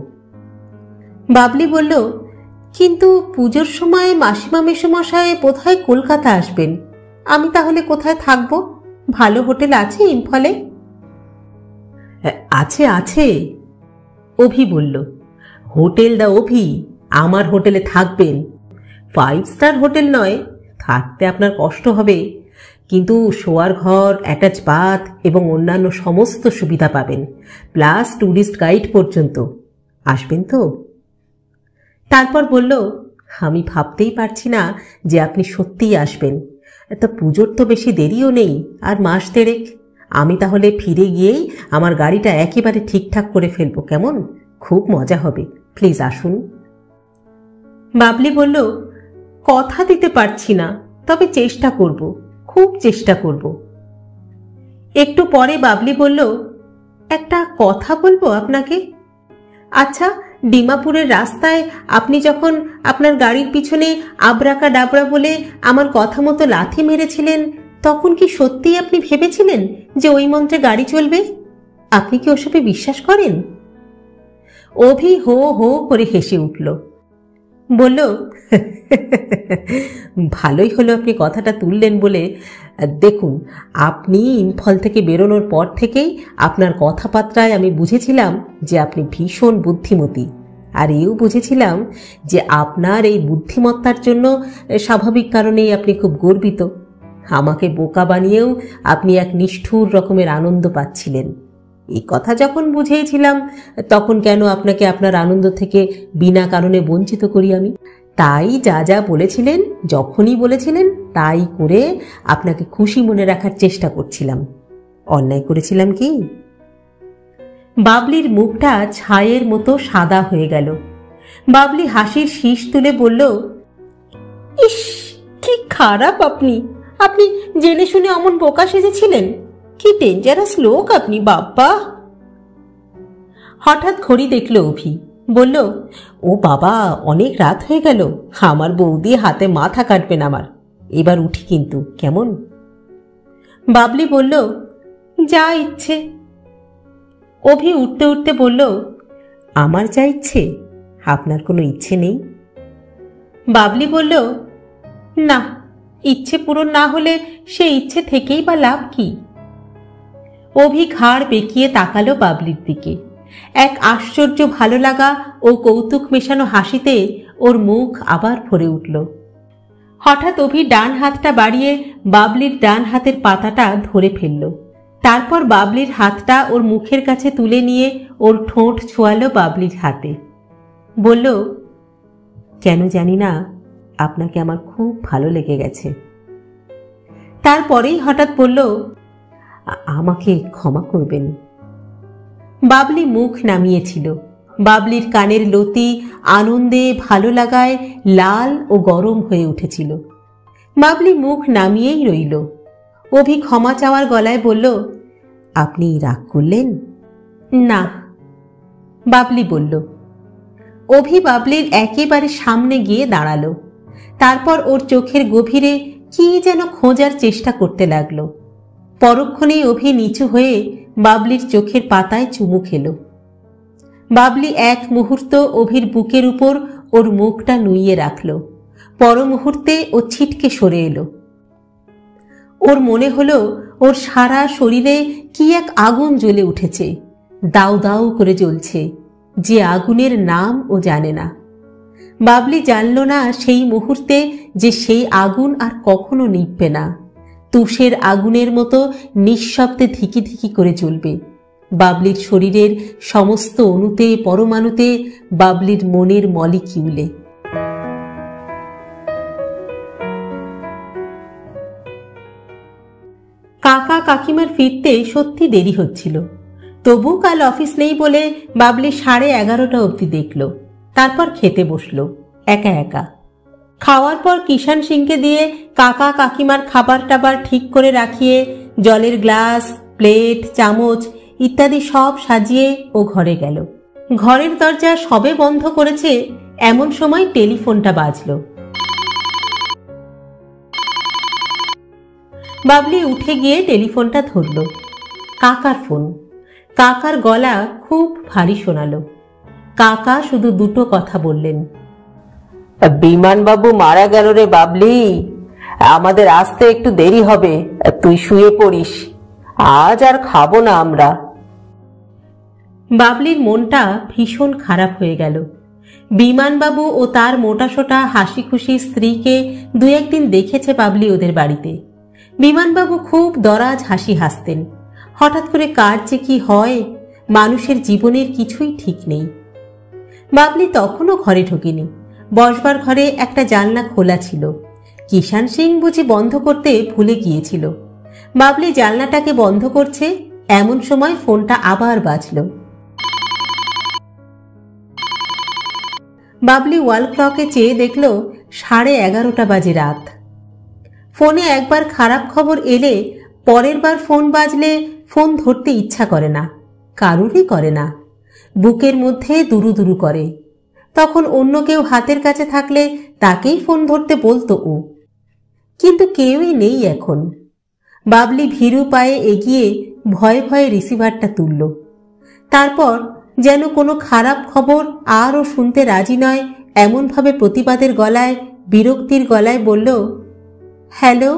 বাবলি বলল, কিন্তু পুজোর সময় মাসিমা মেসোমশাই বোধহয় কলকাতা আসবেন, আমি তাহলে কোথায় থাকবো? ভালো হোটেল আছে ইম্ফলে? আছে আছে, অভি বলল। হোটেল দা অভি, আমার হোটেলে থাকবেন। 5 স্টার হোটেল নয়, থাকতে আপনার কষ্ট হবে, কিন্তু শোয়ার ঘর, অ্যাটাচ বাথ এবং অন্যান্য সমস্ত সুবিধা পাবেন, প্লাস ট্যুরিস্ট গাইড পর্যন্ত। আসবেন তো? তারপর বলল, আমি ভাবতেই পারছি না যে আপনি সত্যিই আসবেন। তা পুজোর তো বেশি দেরিও নেই, আর মাস দেড়েক। আমি তাহলে ফিরে গিয়েই আমার গাড়িটা একেবারে ঠিকঠাক করে ফেলবো, কেমন? খুব মজা হবে, প্লিজ আসুন। বাবলি বলল, কথা দিতে পারছি না, তবে চেষ্টা করব, খুব চেষ্টা করব। একটু পরে বাবলি বলল, একটা কথা বলবো আপনাকে। আচ্ছা, ডিমাপুরের রাস্তায় আপনি যখন আপনার গাড়ির পিছনে আবরাকা ডাবরা বলে আমার কথা মতো লাথি মেরেছিলেন, তখন কি সত্যিই আপনি ভেবেছিলেন যে ওই মন্ত্রে গাড়ি চলবে? আপনি কি ওসবে বিশ্বাস করেন? অভি হো হো করে হেসে উঠল, বলল, ভালোই হলো আপনি কথাটা তুললেন বলে। দেখুন, আপনি ইম্ফল থেকে বেরোনোর পর থেকেই আপনার কথাবার্তায় আমি বুঝেছিলাম যে আপনি ভীষণ বুদ্ধিমতী, আর এও বুঝেছিলাম যে আপনার এই বুদ্ধিমত্তার জন্য স্বাভাবিক কারণেই আপনি খুব গর্বিত। আমাকে বোকা বানিয়েও আপনি এক নিষ্ঠুর রকমের আনন্দ পাচ্ছিলেন। এই কথা যখন বুঝেছিলাম, তখন কেন আপনাকে আপনার আনন্দ থেকে বিনা কারণে বঞ্চিত করি আমি? তাই যা যা বলেছিলেন, যখনই বলেছিলেন, তাই করে আপনাকে খুশি মনে রাখার চেষ্টা করছিলাম। অন্যায় করেছিলাম কি? বাবলির মুখটা ছায়ের মতো সাদা হয়ে গেল। বাবলি হাসির শীষ তুলে বলল, ইস, কি খারাপ আপনি! আপনি জেনে শুনে অমন বোকা সেজেছিলেন। কি ডেঞ্জারাস লোক আপনি, বাপ্পা! হঠাৎ ঘড়ি দেখল অভি, বলল, ও বাবা, অনেক রাত হয়ে গেল। আমার বৌদি হাতে মাথা কাটবেন আমার। এবার উঠি কিন্তু, কেমন? বাবলি বলল, যা ইচ্ছে। অভি উঠতে উঠতে বলল, আমার যা ইচ্ছে? আপনার কোনো ইচ্ছে নেই? বাবলি বলল, না, ইচ্ছে পূরণ না হলে সে ইচ্ছে থেকেই বা লাভ কি? অভি ঘাড় বেঁকিয়ে তাকালো বাবলির দিকে। এক আশ্চর্য ভালো লাগা ও কৌতুক মেশানো হাসিতে ওর মুখ আবার ভরে উঠল। হঠাৎ অভি ডান হাতটা বাড়িয়ে বাবলির ডান হাতের পাতাটা ধরে ফেলল। তারপর বাবলির হাতটা ওর মুখের কাছে তুলে নিয়ে ওর ঠোঁট ছোঁয়ালো বাবলির হাতে। বলল, কেন জানি না, আপনাকে আমার খুব ভালো লেগে গেছে। তারপরেই হঠাৎ বলল, আমাকে ক্ষমা করবেন। বাবলি মুখ নামিয়েছিল। বাবলির কানের লতি আনন্দে ভালো লাগায় লাল ও গরম হয়ে উঠেছিল। বাবলি মুখ নামিয়েই রইল। অভি ক্ষমা চাওয়ার গলায় বলল, আপনি রাগ করলেন? না, বাবলি বলল। অভি বাবলির একেবারে সামনে গিয়ে দাঁড়ালো। তারপর ওর চোখের গভীরে কি যেন খোঁজার চেষ্টা করতে লাগলো। পরক্ষণেই অভি নিচু হয়ে বাবলির চোখের পাতায় চুমু খেল। বাবলি এক মুহূর্ত অভির বুকের উপর ওর মুখটা নুইয়ে রাখল। পর মুহূর্তে ও ছিটকে সরে এলো। ওর মনে হলো ওর সারা শরীরে কি এক আগুন জ্বলে উঠেছে, দাউ দাউ করে জ্বলছে, যে আগুনের নাম ও জানে না। বাবলি জানল না সেই মুহূর্তে যে সেই আগুন আর কখনো নিভবে না, তুষের আগুনের মতো নিঃশব্দে ধিকি ধিকি করে জ্বলবে। বাবলির শরীরের সমস্ত অণুতে, পরমাণুতে, বাবলির মনের মলিকিউলে। কাকা কাকিমার ফিরতে সত্যি দেরি হচ্ছিল। তবু কাল অফিস নেই বলে বাবলি 11:30 অবধি দেখল। তারপর খেতে বসল একা একা। খাওয়ার পর কিষান সিংকে দিয়ে কাকা কাকিমার খাবার টাবার ঠিক করে রাখিয়ে জলের গ্লাস, প্লেট, চামচ ইত্যাদি সব সাজিয়ে ও ঘরে গেল। ঘরের দরজা সবে বন্ধ করেছে এমন সময় টেলিফোনটা বাজল। বাবলি উঠে গিয়ে টেলিফোনটা ধরল। কাকার ফোন। কাকার গলা খুব ভারী শোনালো। কাকা শুধু দুটো কথা বললেন, বিমানবাবু মারা গেল রে বাবলি, আমাদের আসতে একটু দেরি হবে, তুই শুয়ে পড়িস, আজ আর খাবো না আমরা। বাবলির মনটা ভীষণ খারাপ হয়ে গেল। বিমানবাবু ও তার মোটাসোটা হাসি খুশি স্ত্রীকে 2-1 দিন দেখেছে বাবলি ওদের বাড়িতে। বিমানবাবু খুব দরাজ হাসি হাসতেন। হঠাৎ করে কার যে কি হয়, মানুষের জীবনের কিছুই ঠিক নেই। বাবলি তখনও ঘরে ঢোকেনি। বসবার ঘরে একটা জানলা খোলা ছিল। কিষান সিং বুঝি বন্ধ করতে ভুলে গিয়েছিল। বাবলি জানলাটাকে বন্ধ করছে, এমন সময় ফোনটা আবার বাজল। বাবলি ওয়াল ক্লকে চেয়ে দেখল 11:30 বাজে রাত। ফোনে একবার খারাপ খবর এলে পরের বার ফোন বাজলে ফোন ধরতে ইচ্ছা করে না, কারুরই করে না, বুকের মধ্যে দুরু দুরু করে। তখন অন্য কেউ হাতের কাছে থাকলে তাকেই ফোন ধরতে বলতো ও, কিন্তু কেউই নেই এখন। বাবলি ভীরু পায়ে এগিয়ে ভয়ে ভয়ে রিসিভারটা তুলল। তারপর যেন কোনো খারাপ খবর আরও শুনতে রাজি নয় এমনভাবে প্রতিবাদের গলায়, বিরক্তির গলায় বলল, হ্যালো।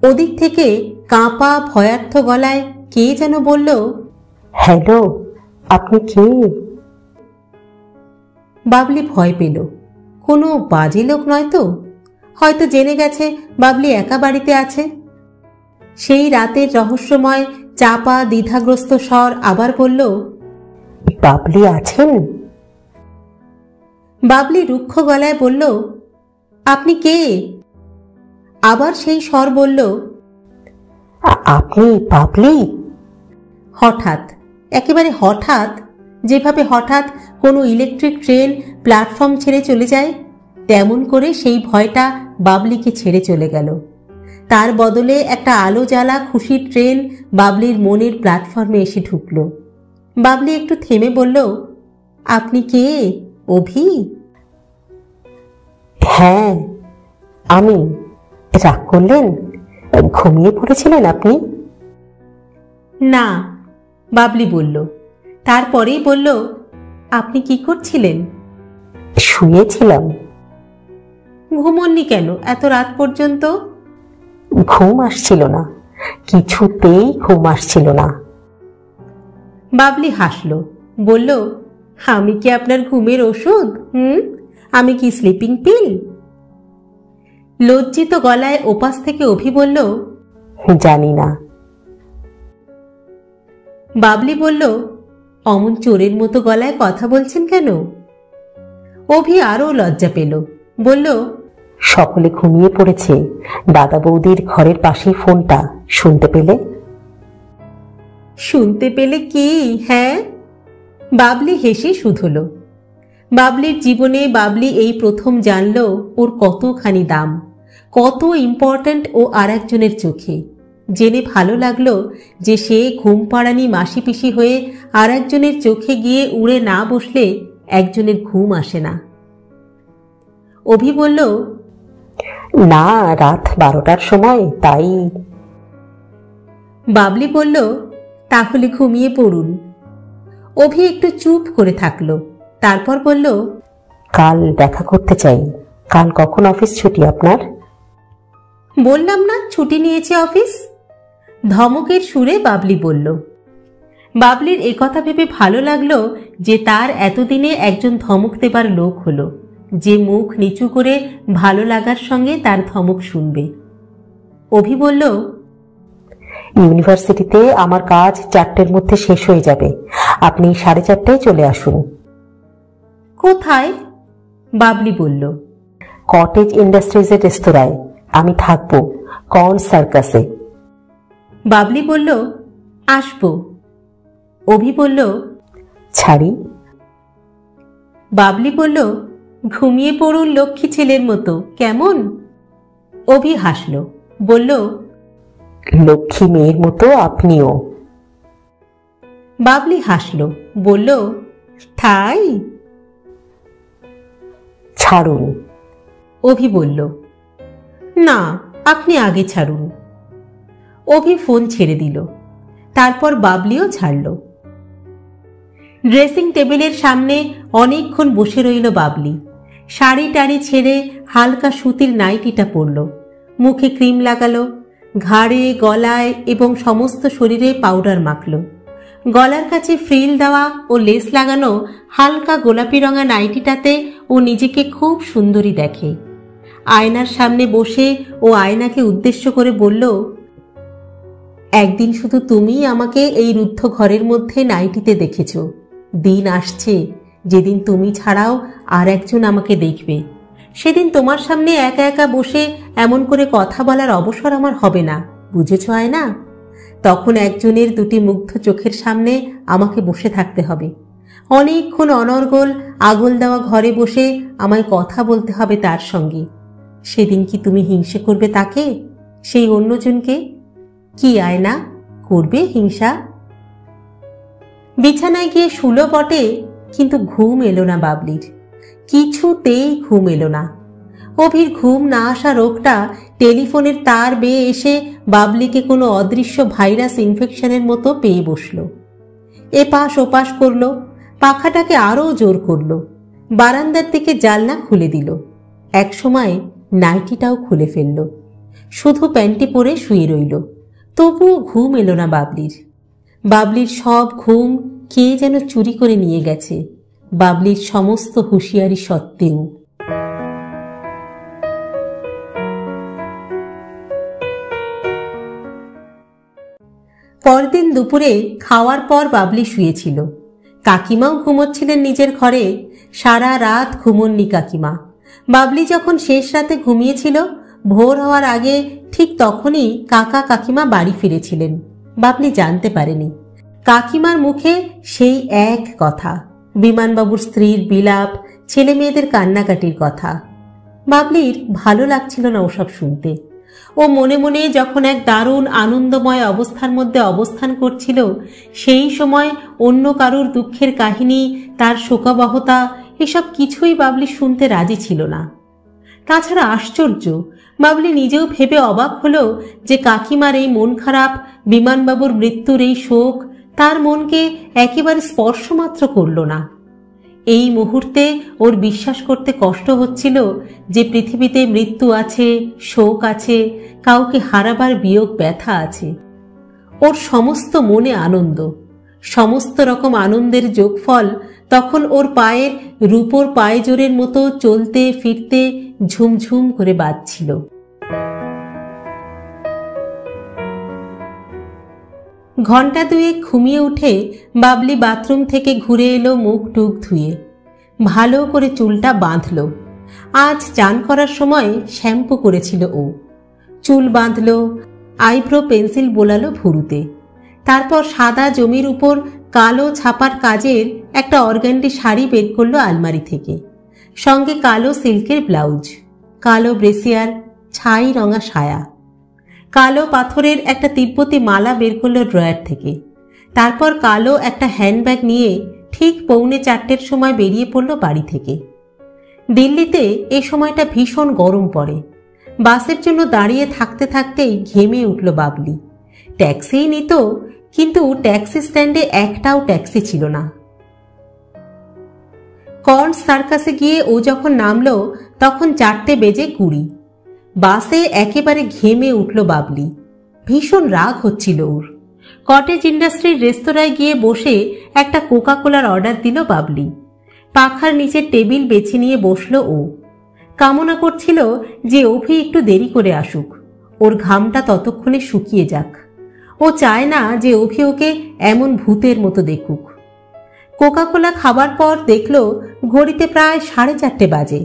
ওদিক থেকে কাঁপা ভয়ার্থ গলায় কে যেন বলল, হ্যালো, আপনি কে? বাবলি ভয় পেল। কোনো বাজে লোক নয় তো? হয়তো জেনে গেছে বাবলি একা বাড়িতে আছে। সেই রাতের রহস্যময় চাপা দ্বিধাগ্রস্ত স্বর আবার বলল, বাবলি আছেন? বাবলি রুক্ষ গলায় বলল, আপনি কে? আবার সেই স্বর বলল, আপনি বাবলি? হঠাৎ, একেবারে হঠাৎ, যেভাবে হঠাৎ কোনো ইলেকট্রিক ট্রেন প্ল্যাটফর্ম ছেড়ে চলে যায়, তেমন করে সেই ভয়টা বাবলিকে ছেড়ে চলে গেল। তার বদলে একটা আলো জ্বালা খুশির ট্রেন বাবলির মনের প্ল্যাটফর্মে এসে ঢুকল। বাবলি একটু থেমে বলল, আপনি কে, অভি? হ্যাঁ, আমি। রাগ করলেন? ঘুমিয়ে পড়েছিলেন আপনি? না, বাবলি বলল। তারপরেই বলল, আপনি কি করছিলেন? শুয়েছিলাম। ঘুমোননি কেন এত রাত পর্যন্ত? ঘুম আসছিল না, কিছুতেই ঘুম আসছিল না। বাবলি হাসল, বলল, আমি কি আপনার ঘুমের ওষুধ? আমি কি স্লিপিং পিল? লজ্জিত গলায় ওপাশ থেকে অভি বলল, জানি না। বাবলি বলল, অমন চোরের মতো গলায় কথা বলছেন কেন? অভি আরও লজ্জা পেল, বলল, সকলে ঘুমিয়ে পড়েছে, দাদা বৌদির ঘরের পাশেই ফোনটা, শুনতে পেলে? শুনতে পেলে কি? হ্যাঁ। বাবলি হেসে শুধল। বাবলির জীবনে বাবলি এই প্রথম জানল ওর কতখানি দাম, কত ইম্পর্ট্যান্ট ও আর একজনের চোখে। জেনে ভালো লাগলো যে সে ঘুম পাড়ানি মাসি পিসি হয়ে আর একজনের চোখে গিয়ে উড়ে না বসলে একজনের ঘুম আসে না। অভি বলল, না, রাত 12টার সময়, তাই। বাবলি বলল, তাহলে ঘুমিয়ে পড়ুন। অভি একটু চুপ করে থাকলো, তারপর বলল, কাল দেখা করতে চাই। কাল কখন অফিস ছুটি আপনার? বললাম না ছুটি নিয়েছে অফিস। ধমকের সুরে বাবলি বলল। বাবলির একথা ভেবে ভালো লাগলো যে তার এতদিনে একজন ধমক দেবার লোক হলো, যে মুখ নিচু করে ভালো লাগার সঙ্গে তার ধমক শুনবে। অভি বলল, ইউনিভার্সিটিতে আমার কাজ 4টের মধ্যে শেষ হয়ে যাবে, আপনি 4:30টায় চলে আসুন। কোথায়? বাবলি বলল, কটেজ ইন্ডাস্ট্রিজের রেস্তোরাঁয়। আমি থাকবো কর্ন সার্কাসে। বাবলি বলল, আসবো। অভি বলল, ছাড়ি? বাবলি বলল, ঘুমিয়ে পড়ুন লক্ষ্মী ছেলের মতো, কেমন? অভি হাসল, বলল, লক্ষ্মী মেয়ের মতো আপনিও। বাবলি হাসল, বলল, তাই? ছাড়ুন। অভি বলল, না, আপনি আগে ছাড়ুন। অভি ফোন ছেড়ে দিল, তারপর বাবলিও ছাড়ল। ড্রেসিং টেবিলের সামনে অনেকক্ষণ বসে রইল বাবলি। শাড়ি টাড়ি ছেড়ে হালকা সুতির নাইটিটা পরল, মুখে ক্রিম লাগালো, ঘাড়ে গলায় এবং সমস্ত শরীরে পাউডার মাখল। গলার কাছে ফ্রিল দেওয়া ও লেস লাগানো হালকা গোলাপি রঙা নাইটিটাতে ও নিজেকে খুব সুন্দরী দেখে। আয়নার সামনে বসে ও আয়নাকে উদ্দেশ্য করে বলল, একদিন শুধু তুমিই আমাকে এই রুদ্ধ ঘরের মধ্যে নাইটিতে দেখেছ। দিন আসছে যেদিন তুমি ছাড়াও আর একজন আমাকে দেখবে। সেদিন তোমার সামনে একা একা বসে এমন করে কথা বলার অবসর আমার হবে না, বুঝেছ আয়না? তখন একজনের দুটি মুগ্ধ চোখের সামনে আমাকে বসে থাকতে হবে। অনেকক্ষণ অনর্গল আগল দেওয়া ঘরে বসে আমায় কথা বলতে হবে তার সঙ্গে। সেদিন কি তুমি হিংসে করবে তাকে, সেই অন্যজনকে? কি আয়না, করবে হিংসা? বিছানায় গিয়ে শুলো বটে, কিন্তু ঘুম এলো না বাবলির। কিছুতেই ঘুম এলো না। অভির ঘুম না আসা রোগটা টেলিফোনের তার বেয়ে এসে বাবলিকে কোনো অদৃশ্য ভাইরাস ইনফেকশনের মতো পেয়ে বসল। এপাশ ওপাশ করল, পাখাটাকে আরও জোর করল, বারান্দার দিকে জানলা খুলে দিল। একসময় নাইটিটাও খুলে ফেলল, শুধু প্যান্টি পরে শুয়ে রইল। তবুও ঘুম এলো না বাবলির। বাবলির সব ঘুম কে যেন চুরি করে নিয়ে গেছে, বাবলির সমস্ত হুঁশিয়ারি সত্ত্বেও। পরদিন দুপুরে খাওয়ার পর বাবলি শুয়েছিল। কাকিমাও ঘুমোচ্ছিলেন নিজের ঘরে। সারা রাত ঘুমোননি কাকিমা। বাবলি যখন শেষ রাতে ঘুমিয়েছিল, ভোর হওয়ার আগে ঠিক তখনই কাকা কাকিমা বাড়ি ফিরেছিলেন। বাবলি জানতে পারেনি। কাকিমার মুখে সেই এক কথা, বিমানবাবুর স্ত্রীর বিলাপ, ছেলে মেয়েদের কান্নাকাটির কথা। বাবলির ভালো লাগছিল না ওসব শুনতে। ও মনে মনে যখন এক দারুণ আনন্দময় অবস্থার মধ্যে অবস্থান করছিল, সেই সময় অন্য কারুর দুঃখের কাহিনী, তার শোকাবহতা, এসব কিছুই বাবলি শুনতে রাজি ছিল না। তাছাড়া আশ্চর্য, বাবলি নিজেও ভেবে অবাক হলো যে কাকিমার এই মন খারাপ, বিমানবাবুর মৃত্যুর এই শোক তার মনকে একেবারে স্পর্শমাত্র করল না। এই মুহূর্তে ওর বিশ্বাস করতে কষ্ট হচ্ছিল যে পৃথিবীতে মৃত্যু আছে, শোক আছে, কাউকে হারাবার বিয়োগ ব্যথা আছে। ওর সমস্ত মনে আনন্দ, সমস্ত রকম আনন্দের যোগফল তখন ওর পায়ের রূপোর পায়জোরের মতো চলতে ফিরতে ঝুমঝুম করে বাজছিল। ঘণ্টা দুয়েক ঘুমিয়ে উঠে বাবলি বাথরুম থেকে ঘুরে এলো মুখ টুক ধুয়ে। ভালো করে চুলটা বাঁধল। আজ চান করার সময় শ্যাম্পু করেছিল ও। চুল বাঁধল, আইব্রো পেন্সিল বোলালো ভুরুতে। তারপর সাদা জমির উপর কালো ছাপার কাজের একটা অর্গান্ডি শাড়ি বের করলো আলমারি থেকে, সঙ্গে কালো সিল্কের ব্লাউজ, কালো ব্রেসিয়ার, ছাই রঙা সায়া। কালো পাথরের একটা তিব্বতী মালা বের করলো ড্রয়ার থেকে। তারপর কালো একটা হ্যান্ডব্যাগ নিয়ে ঠিক 3:45 সময় বেরিয়ে পড়ল বাড়ি থেকে। দিল্লিতে এ সময়টা ভীষণ গরম পড়ে। বাসের জন্য দাঁড়িয়ে থাকতে থাকতেই ঘেমে উঠল বাবলি। ট্যাক্সিই নিত, কিন্তু ট্যাক্সি স্ট্যান্ডে একটাও ট্যাক্সি ছিল না। কর্ন সার্কাসে গিয়ে ও যখন নামলো তখন 4:20। বাসে একেবারে ঘেমে উঠল বাবলি। ভীষণ রাগ হচ্ছিল ওর। কটেজ ইন্ডাস্ট্রির রেস্তোরাঁয় গিয়ে বসে একটা কোকা কোলার অর্ডার দিল বাবলি। পাখার নিচে টেবিল বেছে নিয়ে বসল ও। কামনা করছিল যে অভি একটু দেরি করে আসুক, ওর ঘামটা ততক্ষণে শুকিয়ে যাক। ও চায় না যে অভি ওকে এমন ভূতের মতো দেখুক। কোকা কোলা খাবার পর দেখল ঘড়িতে প্রায় 4:30 বাজে।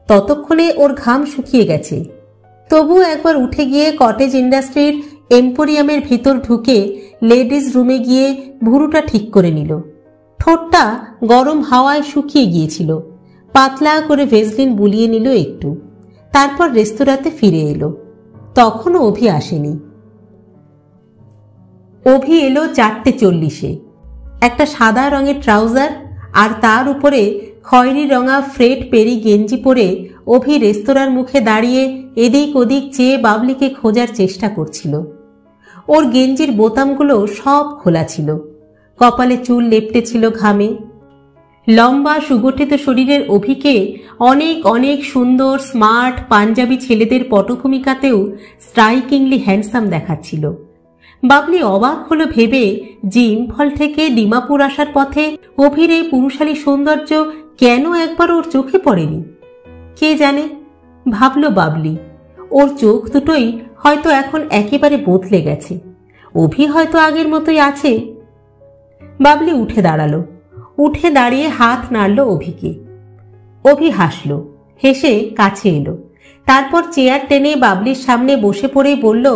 ততক্ষণে ওর ঘাম শুকিয়ে গেছে। তবুও একবার উঠে গিয়ে কটেজ ইন্ডাস্ট্রির এম্পোরিয়ামের ভিতর ঢুকে লেডিজ রুমে গিয়ে ভুরুটা ঠিক করে নিল। ঠোঁটটা গরম হাওয়ায় শুকিয়ে গিয়েছিল। পাতলা করে ভেজলিন বুলিয়ে নিল একটু। তারপর রেস্তোরাঁতে ফিরে এলো। তখনও অভি আসেনি। অভি এলো 4:40-এ। একটা সাদা রঙের ট্রাউজার আর তার উপরে খয়েরি রঙা ফ্রেট পেরি গেঞ্জি পরে অভি রেস্তোরাঁর মুখে দাঁড়িয়ে এদিক ওদিক চেয়ে বাবলিকে খোঁজার চেষ্টা করছিল। ওর গেঞ্জির বোতামগুলো সব খোলা ছিল। কপালে চুল লেপ্টে ছিল ঘামে। লম্বা সুগঠিত শরীরের অভিকে অনেক অনেক সুন্দর স্মার্ট পাঞ্জাবি ছেলেদের পটভূমিকাতেও স্ট্রাইকিংলি হ্যান্ডসাম দেখাচ্ছিল। বাবলি অবাক হলো ভেবে যে ইম্ফল থেকে ডিমাপুর আসার পথে অভির এই পুরুষালী সৌন্দর্য কেন একবার ওর চোখে পড়েনি। কে জানে, ভাবল বাবলি, ওর চোখ দুটোই হয়তো এখন একেবারে বদলে গেছে। অভি হয়তো আগের মতোই আছে। বাবলি উঠে দাঁড়ালো। উঠে দাঁড়িয়ে হাত নাড়ল অভিকে। অভি হাসল, হেসে কাছে এলো। তারপর চেয়ার টেনে বাবলির সামনে বসে পড়েই বলল,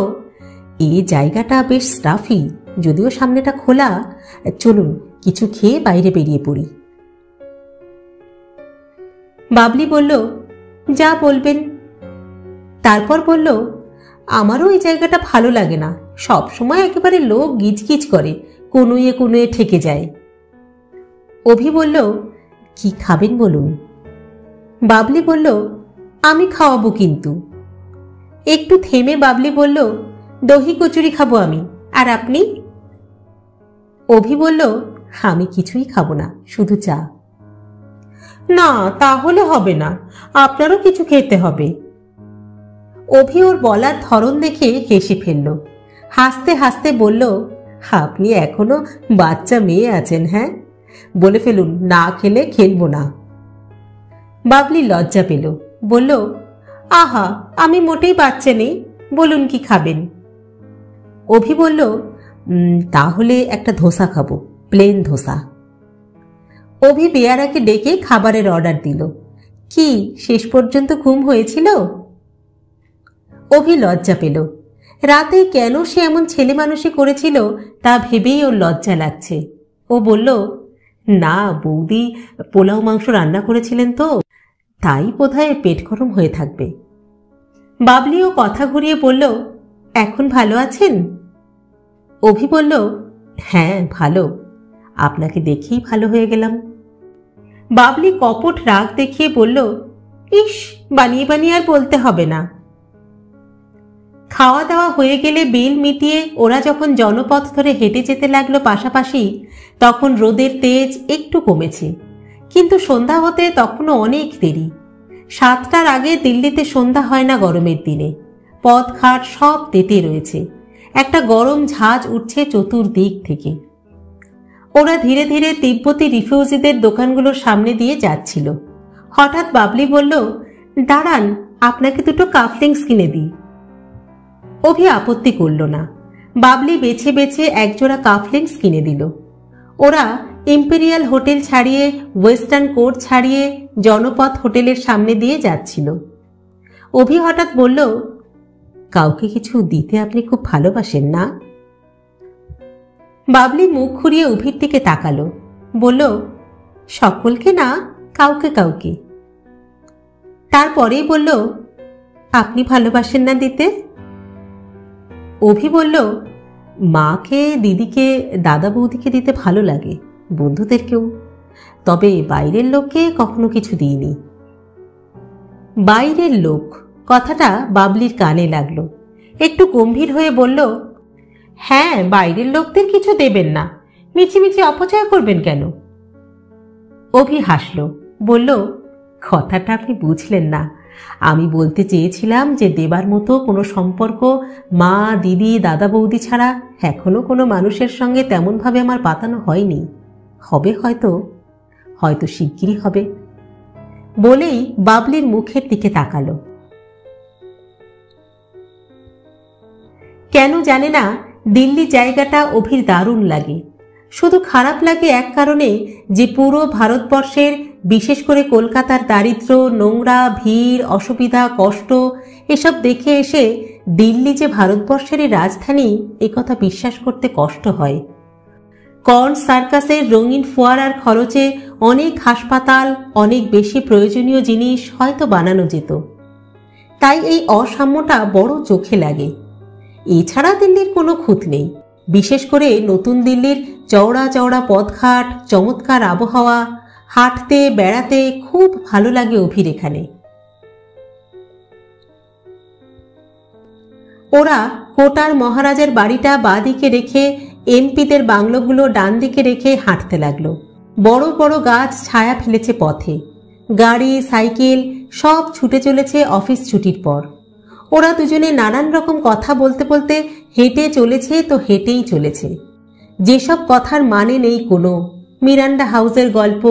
এই জায়গাটা বেশ স্টাফি, যদিও সামনেটা খোলা। চলুন কিছু খেয়ে বাইরে বেরিয়ে পড়ি। বাবলি বলল, যা বলবেন। তারপর বলল, আমারও এই জায়গাটা ভালো লাগে না, সব সময় একেবারে লোক গিজগিজ করে, কোনুয়ে কোনুয়ে ঠেকে যায়। অভি বলল, কি খাবেন বলুন। বাবলি বলল, আমি খাওয়াবো কিন্তু। একটু থেমে বাবলি বলল, দহি কচুরি খাবো আমি, আর আপনি? অভি বলল, আমি কিছুই খাবো না, শুধু চা। না, তাহলে হবে না, আপনারও কিছু খেতে হবে। অভি ওর বলার ধরন দেখে হেসে ফেলল। হাসতে হাসতে বলল, আপনি এখনো বাচ্চা মেয়ে আছেন, হ্যাঁ? বলে ফেলুন, না খেলে খেলবো না। বাবলি লজ্জা পেল, বলল, আহা, আমি মোটেই বাচ্চা নেই, বলুন কি খাবেন। অভি বলল, তাহলে একটা ধোসা খাবো, প্লেন ধোসা। অভি বেয়ারাকে ডেকে খাবারের অর্ডার দিল। কি শেষ পর্যন্ত ঘুম হয়েছিল? অভি লজ্জা পেল। রাতে কেন সে এমন ছেলে মানুষই করেছিল তা ভেবেই ওর লজ্জা লাগছে। ও বলল, না, বৌদি পোলাও মাংস রান্না করেছিলেন তো, তাই বোধহয় পেট গরম হয়ে থাকবে। বাবলিও কথা ঘুরিয়ে বলল, এখন ভালো আছেন? অভি বলল, হ্যাঁ ভালো, আপনাকে দেখেই ভালো হয়ে গেলাম। বাবলি কপট রাগ দেখিয়ে বলল, ইস, বানিয়ে বানিয়ে আর বলতে হবে না। খাওয়া দাওয়া হয়ে গেলে বিল মিটিয়ে ওরা যখন জনপথ ধরে হেঁটে যেতে লাগলো পাশাপাশি, তখন রোদের তেজ একটু কমেছে, কিন্তু সন্ধ্যা হতে তখনও অনেক দেরি। 7টার আগে দিল্লিতে সন্ধ্যা হয় না গরমের দিনে। পথঘাট সব তেতে রয়েছে, একটা গরম ঝাঁজ উঠছে চতুর্দিক থেকে। ওরা ধীরে ধীরে তিব্বতী রিফিউজিদের দোকানগুলোর সামনে দিয়ে যাচ্ছিল। হঠাৎ বাবলি বলল, দাঁড়ান, আপনাকে দুটো কাফলিংস কিনে দিই। অভি আপত্তি করল না। বাবলি বেছে বেছে একজোড়া কাফলিংস কিনে দিল। ওরা ইম্পেরিয়াল হোটেল ছাড়িয়ে, ওয়েস্টার্ন কোর্ট ছাড়িয়ে জনপথ হোটেলের সামনে দিয়ে যাচ্ছিল। অভি হঠাৎ বলল, কাউকে কিছু দিতে আপনি খুব ভালোবাসেন না? বাবলি মুখ ঘুরিয়ে অভির দিকে তাকালো, বলল, সকলকে না, কাউকে কাউকে। তারপরেই বলল, আপনি ভালোবাসেন না দিতে? অভি বলল, মাকে, দিদিকে, দাদা বৌদিকে দিতে ভালো লাগে, বন্ধুদেরকেও, তবে বাইরের লোককে কখনো কিছু দিইনি। বাইরের লোক কথাটা বাবলির কানে লাগলো। একটু গম্ভীর হয়ে বলল, হ্যাঁ, বাইরের লোকদের কিছু দেবেন না, মিছিমিছি অপচয় করবেন কেন? অভি হাসল, বলল, কথাটা আপনি বুঝলেন না। আমি বলতে চেয়েছিলাম যে দেবার মতো কোনো সম্পর্ক মা, দিদি, দাদা বৌদি ছাড়া এখনো কোনো মানুষের সঙ্গে তেমনভাবে আমার পাতানো হয়নি। হবে হয়তো শিগগিরই হবে। বলেই বাবলির মুখের দিকে তাকালো। কেন জানে না, দিল্লি জায়গাটা অভির দারুণ লাগে। শুধু খারাপ লাগে এক কারণে, যে পুরো ভারতবর্ষের, বিশেষ করে কলকাতার দারিদ্র্য, নোংরা, ভিড়, অসুবিধা, কষ্ট এসব দেখে এসে দিল্লি যে ভারতবর্ষেরই রাজধানী একথা বিশ্বাস করতে কষ্ট হয়। কর্ন সার্কাসের রঙিন ফোয়ারার খরচে অনেক হাসপাতাল, অনেক বেশি প্রয়োজনীয় জিনিস হয়তো বানানো যেত। তাই এই অসাম্যটা বড় চোখে লাগে। এছাড়া দিল্লির কোনো খুঁত নেই, বিশেষ করে নতুন দিল্লির চওড়া চওড়া পথঘাট, চমৎকার আবহাওয়া, হাঁটতে বেড়াতে খুব ভালো লাগে অভির এখানে। ওরা কোটার মহারাজের বাড়িটা বাঁ দিকে রেখে, এমপিদের বাংলোগুলো ডান দিকে রেখে হাঁটতে লাগলো। বড় বড় গাছ ছায়া ফেলেছে পথে, গাড়ি, সাইকেল সব ছুটে চলেছে অফিস ছুটির পর। ওরা দুজনে নানান রকম কথা বলতে বলতে হেঁটে চলেছে তো হেঁটেই চলেছে, যেসব কথার মানে নেই কোনো। মিরান্ডা হাউসের গল্প,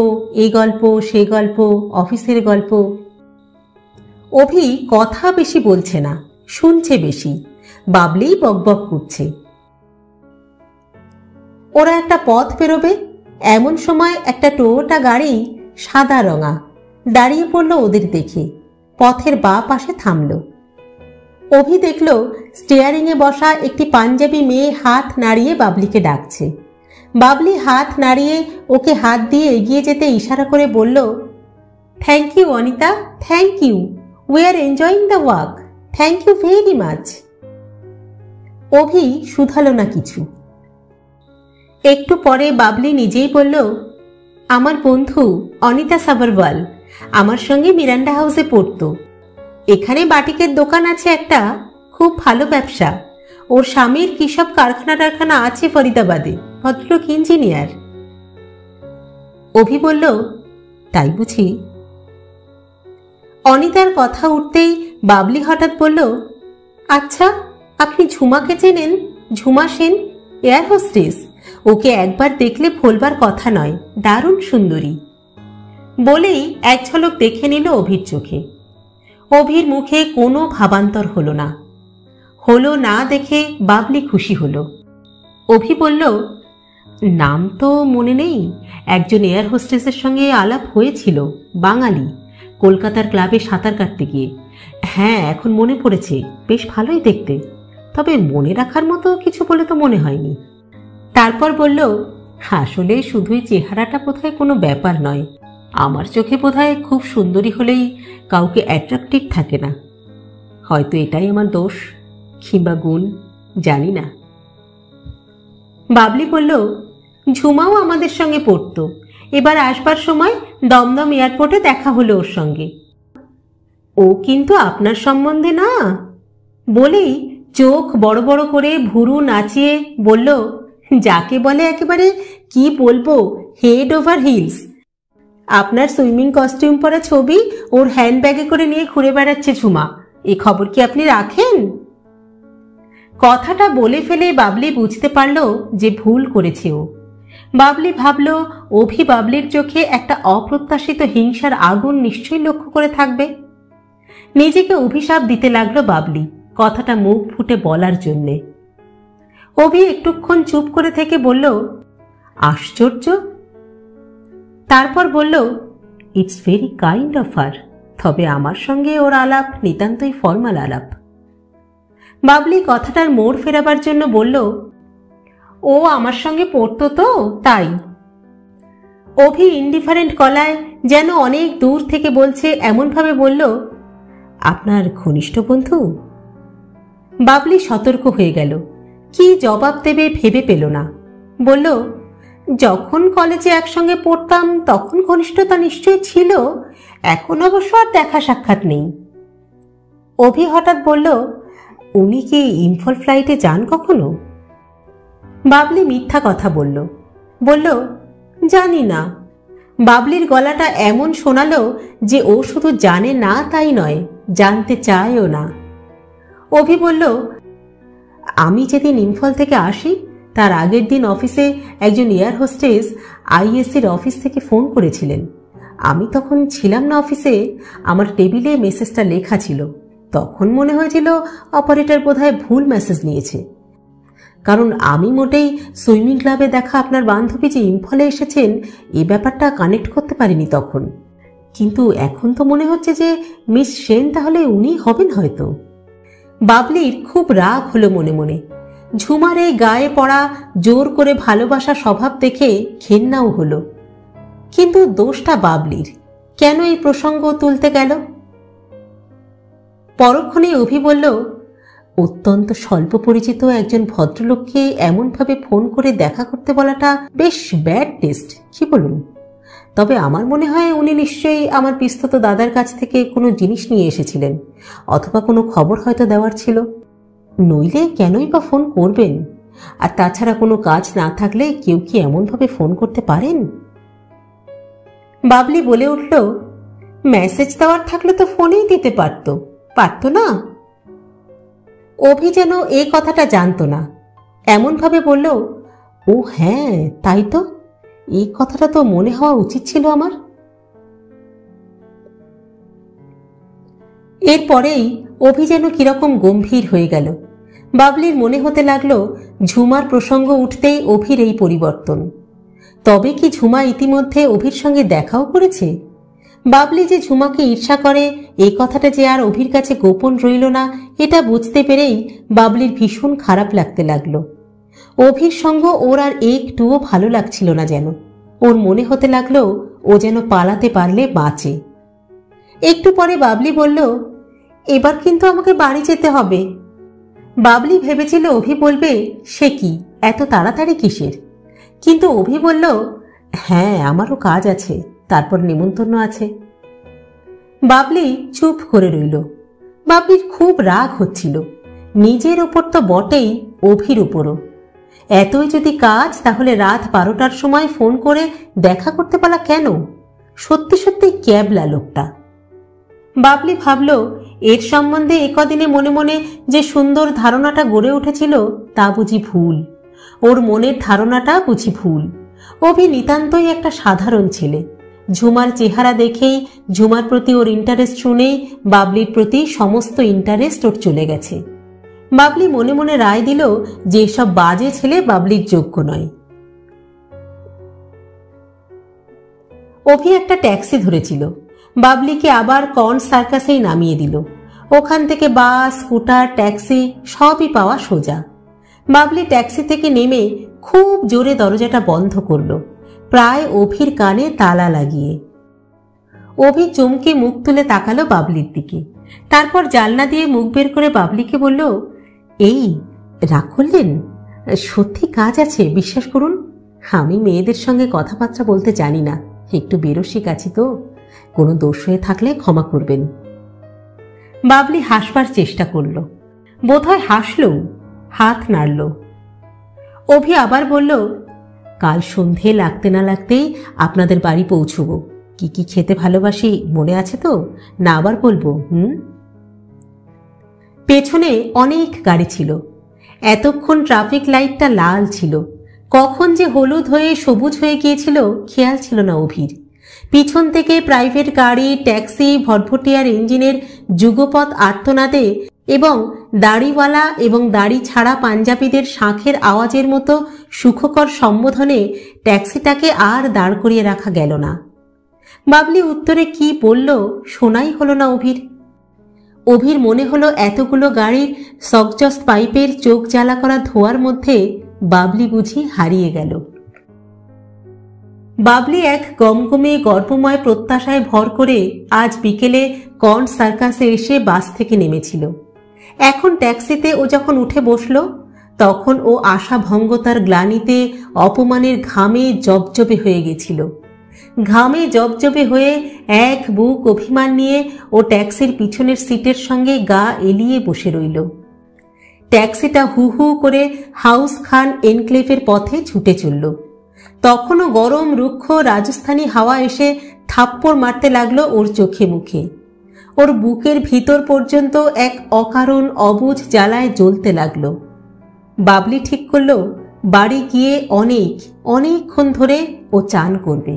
এই গল্প, সে গল্প, অফিসের গল্প। অভি কথা বেশি বলছে না, শুনছে বেশি। বাবলিই বকবক করছে। ওরা একটা পথ পেরোবে, এমন সময় একটা টোয়োটা গাড়ি, সাদা রঙা, দাঁড়িয়ে পড়ল ওদের দেখে। পথের বাঁ পাশে থামল। অভি দেখল স্টিয়ারিংয়ে বসা একটি পাঞ্জাবি মেয়ে হাত নাড়িয়ে বাবলিকে ডাকছে। বাবলি হাত নাড়িয়ে ওকে হাত দিয়ে এগিয়ে যেতে ইশারা করে বলল, thank you Anita, thank you, we are enjoying the walk, thank you very much. Abhi শুধালো না কিছু। একটু পরে বাবলি নিজেই বলল, আমার বন্ধু অনিতা সাবরওয়াল আমার সঙ্গে মিরান্ডা হাউসে পড়তো। এখানে বাটিকের দোকান আছে একটা, খুব ভালো ব্যবসা। ওর স্বামীর কি সব কারখানা টারখানা আছে ফরিদাবাদে, ভদ্রলোক ইঞ্জিনিয়ার। অভি বলল, তাই বুঝি? অনিতার কথা উঠতেই বাবলি হঠাৎ বলল, আচ্ছা আপনি ঝুমাকে চেনেন? Jhuma Sen, air hostess. ওকে একবার দেখলে ভোলবার কথা নয়, দারুণ সুন্দরী। বলেই এক ঝলক দেখে নিল অভির চোখে। অভির মুখে কোনো ভাবান্তর হলো না দেখে বাবলি খুশি হলো। অভি বলল, নাম তো মনে নেই, একজন এয়ার হোস্টেসের সঙ্গে আলাপ হয়েছিল, বাঙালি, কলকাতার ক্লাবে সাঁতার কাটতে গিয়ে। হ্যাঁ এখন মনে পড়েছে, বেশ ভালোই দেখতে, তবে মনে রাখার মতো কিছু বলে তো মনে হয়নি। তারপর বলল, আসলে শুধুই চেহারাটা বোধহয় কোনো ব্যাপার নয়, আমার চোখে বোধহয় খুব সুন্দরী হলেই কাউকে অ্যাট্রাক্টিভ থাকে না। হয়তো এটাই আমার দোষ কিংবা গুণ, জানি না। বাবলি বলল, ঝুমাও আমাদের সঙ্গে পড়তো, এবার আসবার সময় দমদম এয়ারপোর্টে দেখা হলো ওর সঙ্গে। ও কিন্তু আপনার সম্বন্ধে না। বলেই চোখ বড় বড় করে ভুরু নাচিয়ে বলল, যাকে বলে একেবারে কি বলবো, হেড ওভার হিলস। আপনার সুইমিং কস্টিউম পরা ছবি ওর হ্যান্ডব্যাগে করে নিয়ে ঘুরে বেড়াচ্ছে ঝুমা, এ খবর কি আপনি রাখেন? কথাটা বলে ফেলে বাবলি বুঝতে পারল যে ভুল করেছে ও। বাবলি ভাবল, অভি বাবলির চোখে একটা অপ্রত্যাশিত হিংসার আগুন নিশ্চয়ই লক্ষ্য করে থাকবে। নিজেকে অভিশাপ দিতে লাগলো বাবলি কথাটা মুখ ফুটে বলার জন্যে। অভি একটুক্ষণ চুপ করে থেকে বলল, আশ্চর্য। তারপর বলল, it's very kind of her, তবে আমার সঙ্গে ওর আলাপ নিতান্তই ফর্মাল আলাপ। বাবলি কথাটার মোড় ফেরাবার জন্য বলল, ও আমার সঙ্গে পড়তো তো তাই। অভি ইনডিফারেন্ট গলায় যেন অনেক দূর থেকে বলছে এমনভাবে বলল, আপনার ঘনিষ্ঠ বন্ধু? বাবলি সতর্ক হয়ে গেল, কি জবাব দেবে ভেবে পেল না। বলল, যখন কলেজে একসঙ্গে পড়তাম তখন ঘনিষ্ঠতা নিশ্চয়ই ছিল, এখন অবশ্য আর দেখা সাক্ষাৎ নেই। অভি হঠাৎ বলল, উনি কি ইম্ফল ফ্লাইটে যান কখনো? বাবলি মিথ্যা কথা বলল, জানি না। বাবলির গলাটা এমন শোনালো যে ও শুধু জানে না তাই নয়, জানতে চায়ও না। অভি বলল, আমি যেদিন ইম্ফল থেকে আসি তার আগের দিন অফিসে একজন এয়ার হোস্টেস আইএসসির অফিস থেকে ফোন করেছিলেন। আমি তখন ছিলাম না অফিসে, আমার টেবিলে মেসেজটা লেখা ছিল। তখন মনে হয়েছিল অপারেটর বোধহয় ভুল মেসেজ নিয়েছে, কারণ আমি মোটেই সুইমিং ক্লাবে দেখা আপনার বান্ধবী যে ইম্ফলে এসেছেন এ ব্যাপারটা কানেক্ট করতে পারিনি তখন। কিন্তু এখন তো মনে হচ্ছে যে মিস সেন তাহলে উনি হবেন হয়তো। বাবলির খুব রাগ হলো মনে মনে। ঝুমার এই গায়ে পড়া জোর করে ভালোবাসা স্বভাব দেখে ঘেন্নাও হলো। কিন্তু দোষটা বাবলির, কেন এই প্রসঙ্গ তুলতে গেল? পরক্ষণে অভি বলল, অত্যন্ত স্বল্প পরিচিত একজন ভদ্রলোককে এমনভাবে ফোন করে দেখা করতে বলাটা বেশ ব্যাড টেস্ট, কি বলুন? তবে আমার মনে হয় উনি নিশ্চয়ই আমার পিস্তত দাদার কাছ থেকে কোনো জিনিস নিয়ে এসেছিলেন, অথবা কোনো খবর হয়তো দেওয়ার ছিল। নইলে কেনই বা ফোন করবেন? আর তাছাড়া কোনো কাজ না থাকলে কেউ কি এমনভাবে ফোন করতে পারেন? বাবলি বলে উঠল, মেসেজ দেওয়ার থাকলে তো ফোনেই দিতে পারতো না? অভি যেন এই কথাটা জানতো না, এমনভাবে বলল, ও হ্যাঁ তাই তো, এই কথাটা তো মনে হওয়া উচিত ছিল আমার। এরপরেই অভি যেন কিরকম গম্ভীর হয়ে গেল। বাবলির মনে হতে লাগলো ঝুমার প্রসঙ্গ উঠতেই অভির এই পরিবর্তন। তবে কি ঝুমা ইতিমধ্যে অভির সঙ্গে দেখাও করেছে? বাবলি যে ঝুমাকে ঈর্ষা করে এই কথাটা যে আর অভির কাছে গোপন রইল না, এটা বুঝতে পেরেই বাবলির ভীষণ খারাপ লাগতে লাগলো। অভির সঙ্গ ওর আর একটুও ভালো লাগছিল না যেন। ওর মনে হতে লাগলো ও যেন পালাতে পারলে বাঁচে। একটু পরে বাবলি বলল, এবার কিন্তু আমাকে বাড়ি যেতে হবে। বাবলি ভেবেছিল অভি বলবে সে কি এত তাড়াতাড়ি কিসের, কিন্তু অভি বলল, হ্যাঁ আমারও কাজ আছে, তারপর নেমন্তন্ন আছে। বাবলি চুপ করে রইল। বাবলির খুব রাগ হচ্ছিল, নিজের ওপর তো বটেই, অভির উপরও। এতই যদি কাজ, তাহলে রাত 12টার সময় ফোন করে দেখা করতে পারা কেন? সত্যি সত্যি ক্যাবলা লোকটা। বাবলি ভাবল, এর সম্বন্ধে একদিনে মনে মনে যে সুন্দর ধারণাটা গড়ে উঠেছিল তা বুঝি ভুল। ওর মনের ধারণাটা বুঝি ভুল। অভি নিতান্তই একটা সাধারণ ছেলে। ঝুমার চেহারা দেখেই, ঝুমার প্রতি ওর ইন্টারেস্ট শুনেই বাবলির প্রতি সমস্ত ইন্টারেস্ট ওর চলে গেছে। বাবলি মনে মনে রায় দিল যে এসব বাজে ছেলে বাবলির যোগ্য নয়। অভি একটা ট্যাক্সি ধরেছিল, বাবলিকে আবার কর্ন সার্কাসেই নামিয়ে দিল। ওখান থেকে বাস, স্কুটার, ট্যাক্সি সবই পাওয়া সোজা। বাবলি ট্যাক্সি থেকে নেমে খুব জোরে দরজাটা বন্ধ করল, প্রায় অভির কানে তালা লাগিয়ে। অভি চমকে মুখ তুলে তাকালো বাবলির দিকে, তারপর জানলা দিয়ে মুখ বের করে বাবলিকে বলল, এই রাগ করলেন? সত্যি কাজ আছে, বিশ্বাস করুন। আমি মেয়েদের সঙ্গে কথাবার্তা বলতে জানি না, একটু বেরসিক আছি তো, কোনো দোষ হয়ে থাকলে ক্ষমা করবেন। বাবলি হাসবার চেষ্টা করল, বোধহয় হাসলও, হাত নাড়ল। অভি আবার বলল, কাল সন্ধে লাগতে না লাগতেই আপনাদের বাড়ি পৌঁছবো। কি কি খেতে ভালোবাসি মনে আছে তো? না আবার বলবো? পেছনে অনেক গাড়ি ছিল। এতক্ষণ ট্রাফিক লাইটটা লাল ছিল, কখন যে হলুদ হয়ে সবুজ হয়ে গিয়েছিল খেয়াল ছিল না অভির। পিছন থেকে প্রাইভেট গাড়ি, ট্যাক্সি, ভটভটিয়ার ইঞ্জিনের যুগপৎ আর্তনাদে এবং দাড়িওয়ালা এবং দাড়ি ছাড়া পাঞ্জাবিদের শাঁখের আওয়াজের মতো সুখকর সম্বোধনে ট্যাক্সিটাকে আর দাঁড় করিয়ে রাখা গেল না। বাবলি উত্তরে কি বলল শোনাই হলো না অভির। অভির মনে হলো এতগুলো গাড়ির সকজস্ট পাইপের চোখ জ্বালা করা ধোঁয়ার মধ্যে বাবলি বুঝি হারিয়ে গেল। বাবলি এক গমগমে গর্বময় প্রত্যাশায় ভর করে আজ বিকেলে কর্ন সার্কাসে এসে বাস থেকে নেমেছিল। এখন ট্যাক্সিতে ও যখন উঠে বসল, তখন ও আশাভঙ্গতার গ্লানিতে, অপমানের ঘামে জবজবে হয়ে গেছিল। ঘামে জবজবে হয়ে এক বুক অভিমান নিয়ে ও ট্যাক্সির পিছনের সিটের সঙ্গে গা এলিয়ে বসে রইল। ট্যাক্সিটা হু হু করে হাউস খান এনক্লেভের পথে ছুটে চলল। তখনও গরম রুক্ষ রাজস্থানী হাওয়া এসে থাপ্পড় মারতে লাগলো ওর চোখে মুখে। ওর বুকের ভিতর পর্যন্ত এক অকারণ অবুঝ জ্বালায় জ্বলতে লাগলো। বাবলি ঠিক করল বাড়ি গিয়ে অনেকক্ষণ ধরে ও চান করবে।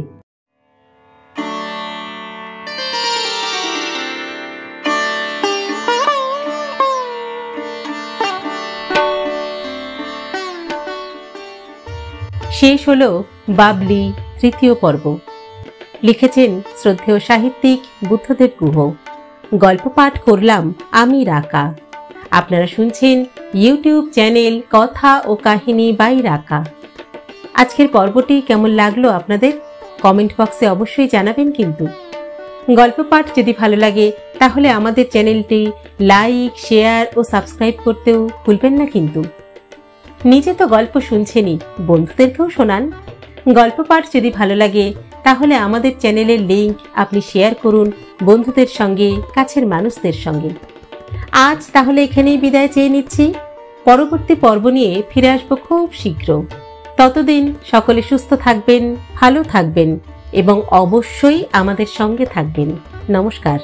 শেষ হলো বাবলি তৃতীয় পর্ব। লিখেছেন শ্রদ্ধেয় সাহিত্যিক বুদ্ধদেব গুহ। গল্প পাঠ করলাম আমি রাকা। আপনারা শুনছেন ইউটিউব চ্যানেল কথা ও কাহিনী বাই রাকা। আজকের পর্বটি কেমন লাগলো আপনাদের কমেন্ট বক্সে অবশ্যই জানাবেন। কিন্তু গল্প পাঠ যদি ভালো লাগে তাহলে আমাদের চ্যানেলটি লাইক, শেয়ার ও সাবস্ক্রাইব করতেও ভুলবেন না। কিন্তু নিজে তো গল্প শুনছেনই, বন্ধুদেরকেও শোনান। গল্প পাঠ যদি ভালো লাগে তাহলে আমাদের চ্যানেলের লিংক আপনি শেয়ার করুন বন্ধুদের সঙ্গে, কাছের মানুষদের সঙ্গে। আজ তাহলে এখানেই বিদায় চেয়ে নিচ্ছি। পরবর্তী পর্ব নিয়ে ফিরে আসবো খুব শীঘ্র। ততদিন সকলে সুস্থ থাকবেন, ভালো থাকবেন এবং অবশ্যই আমাদের সঙ্গে থাকবেন। নমস্কার।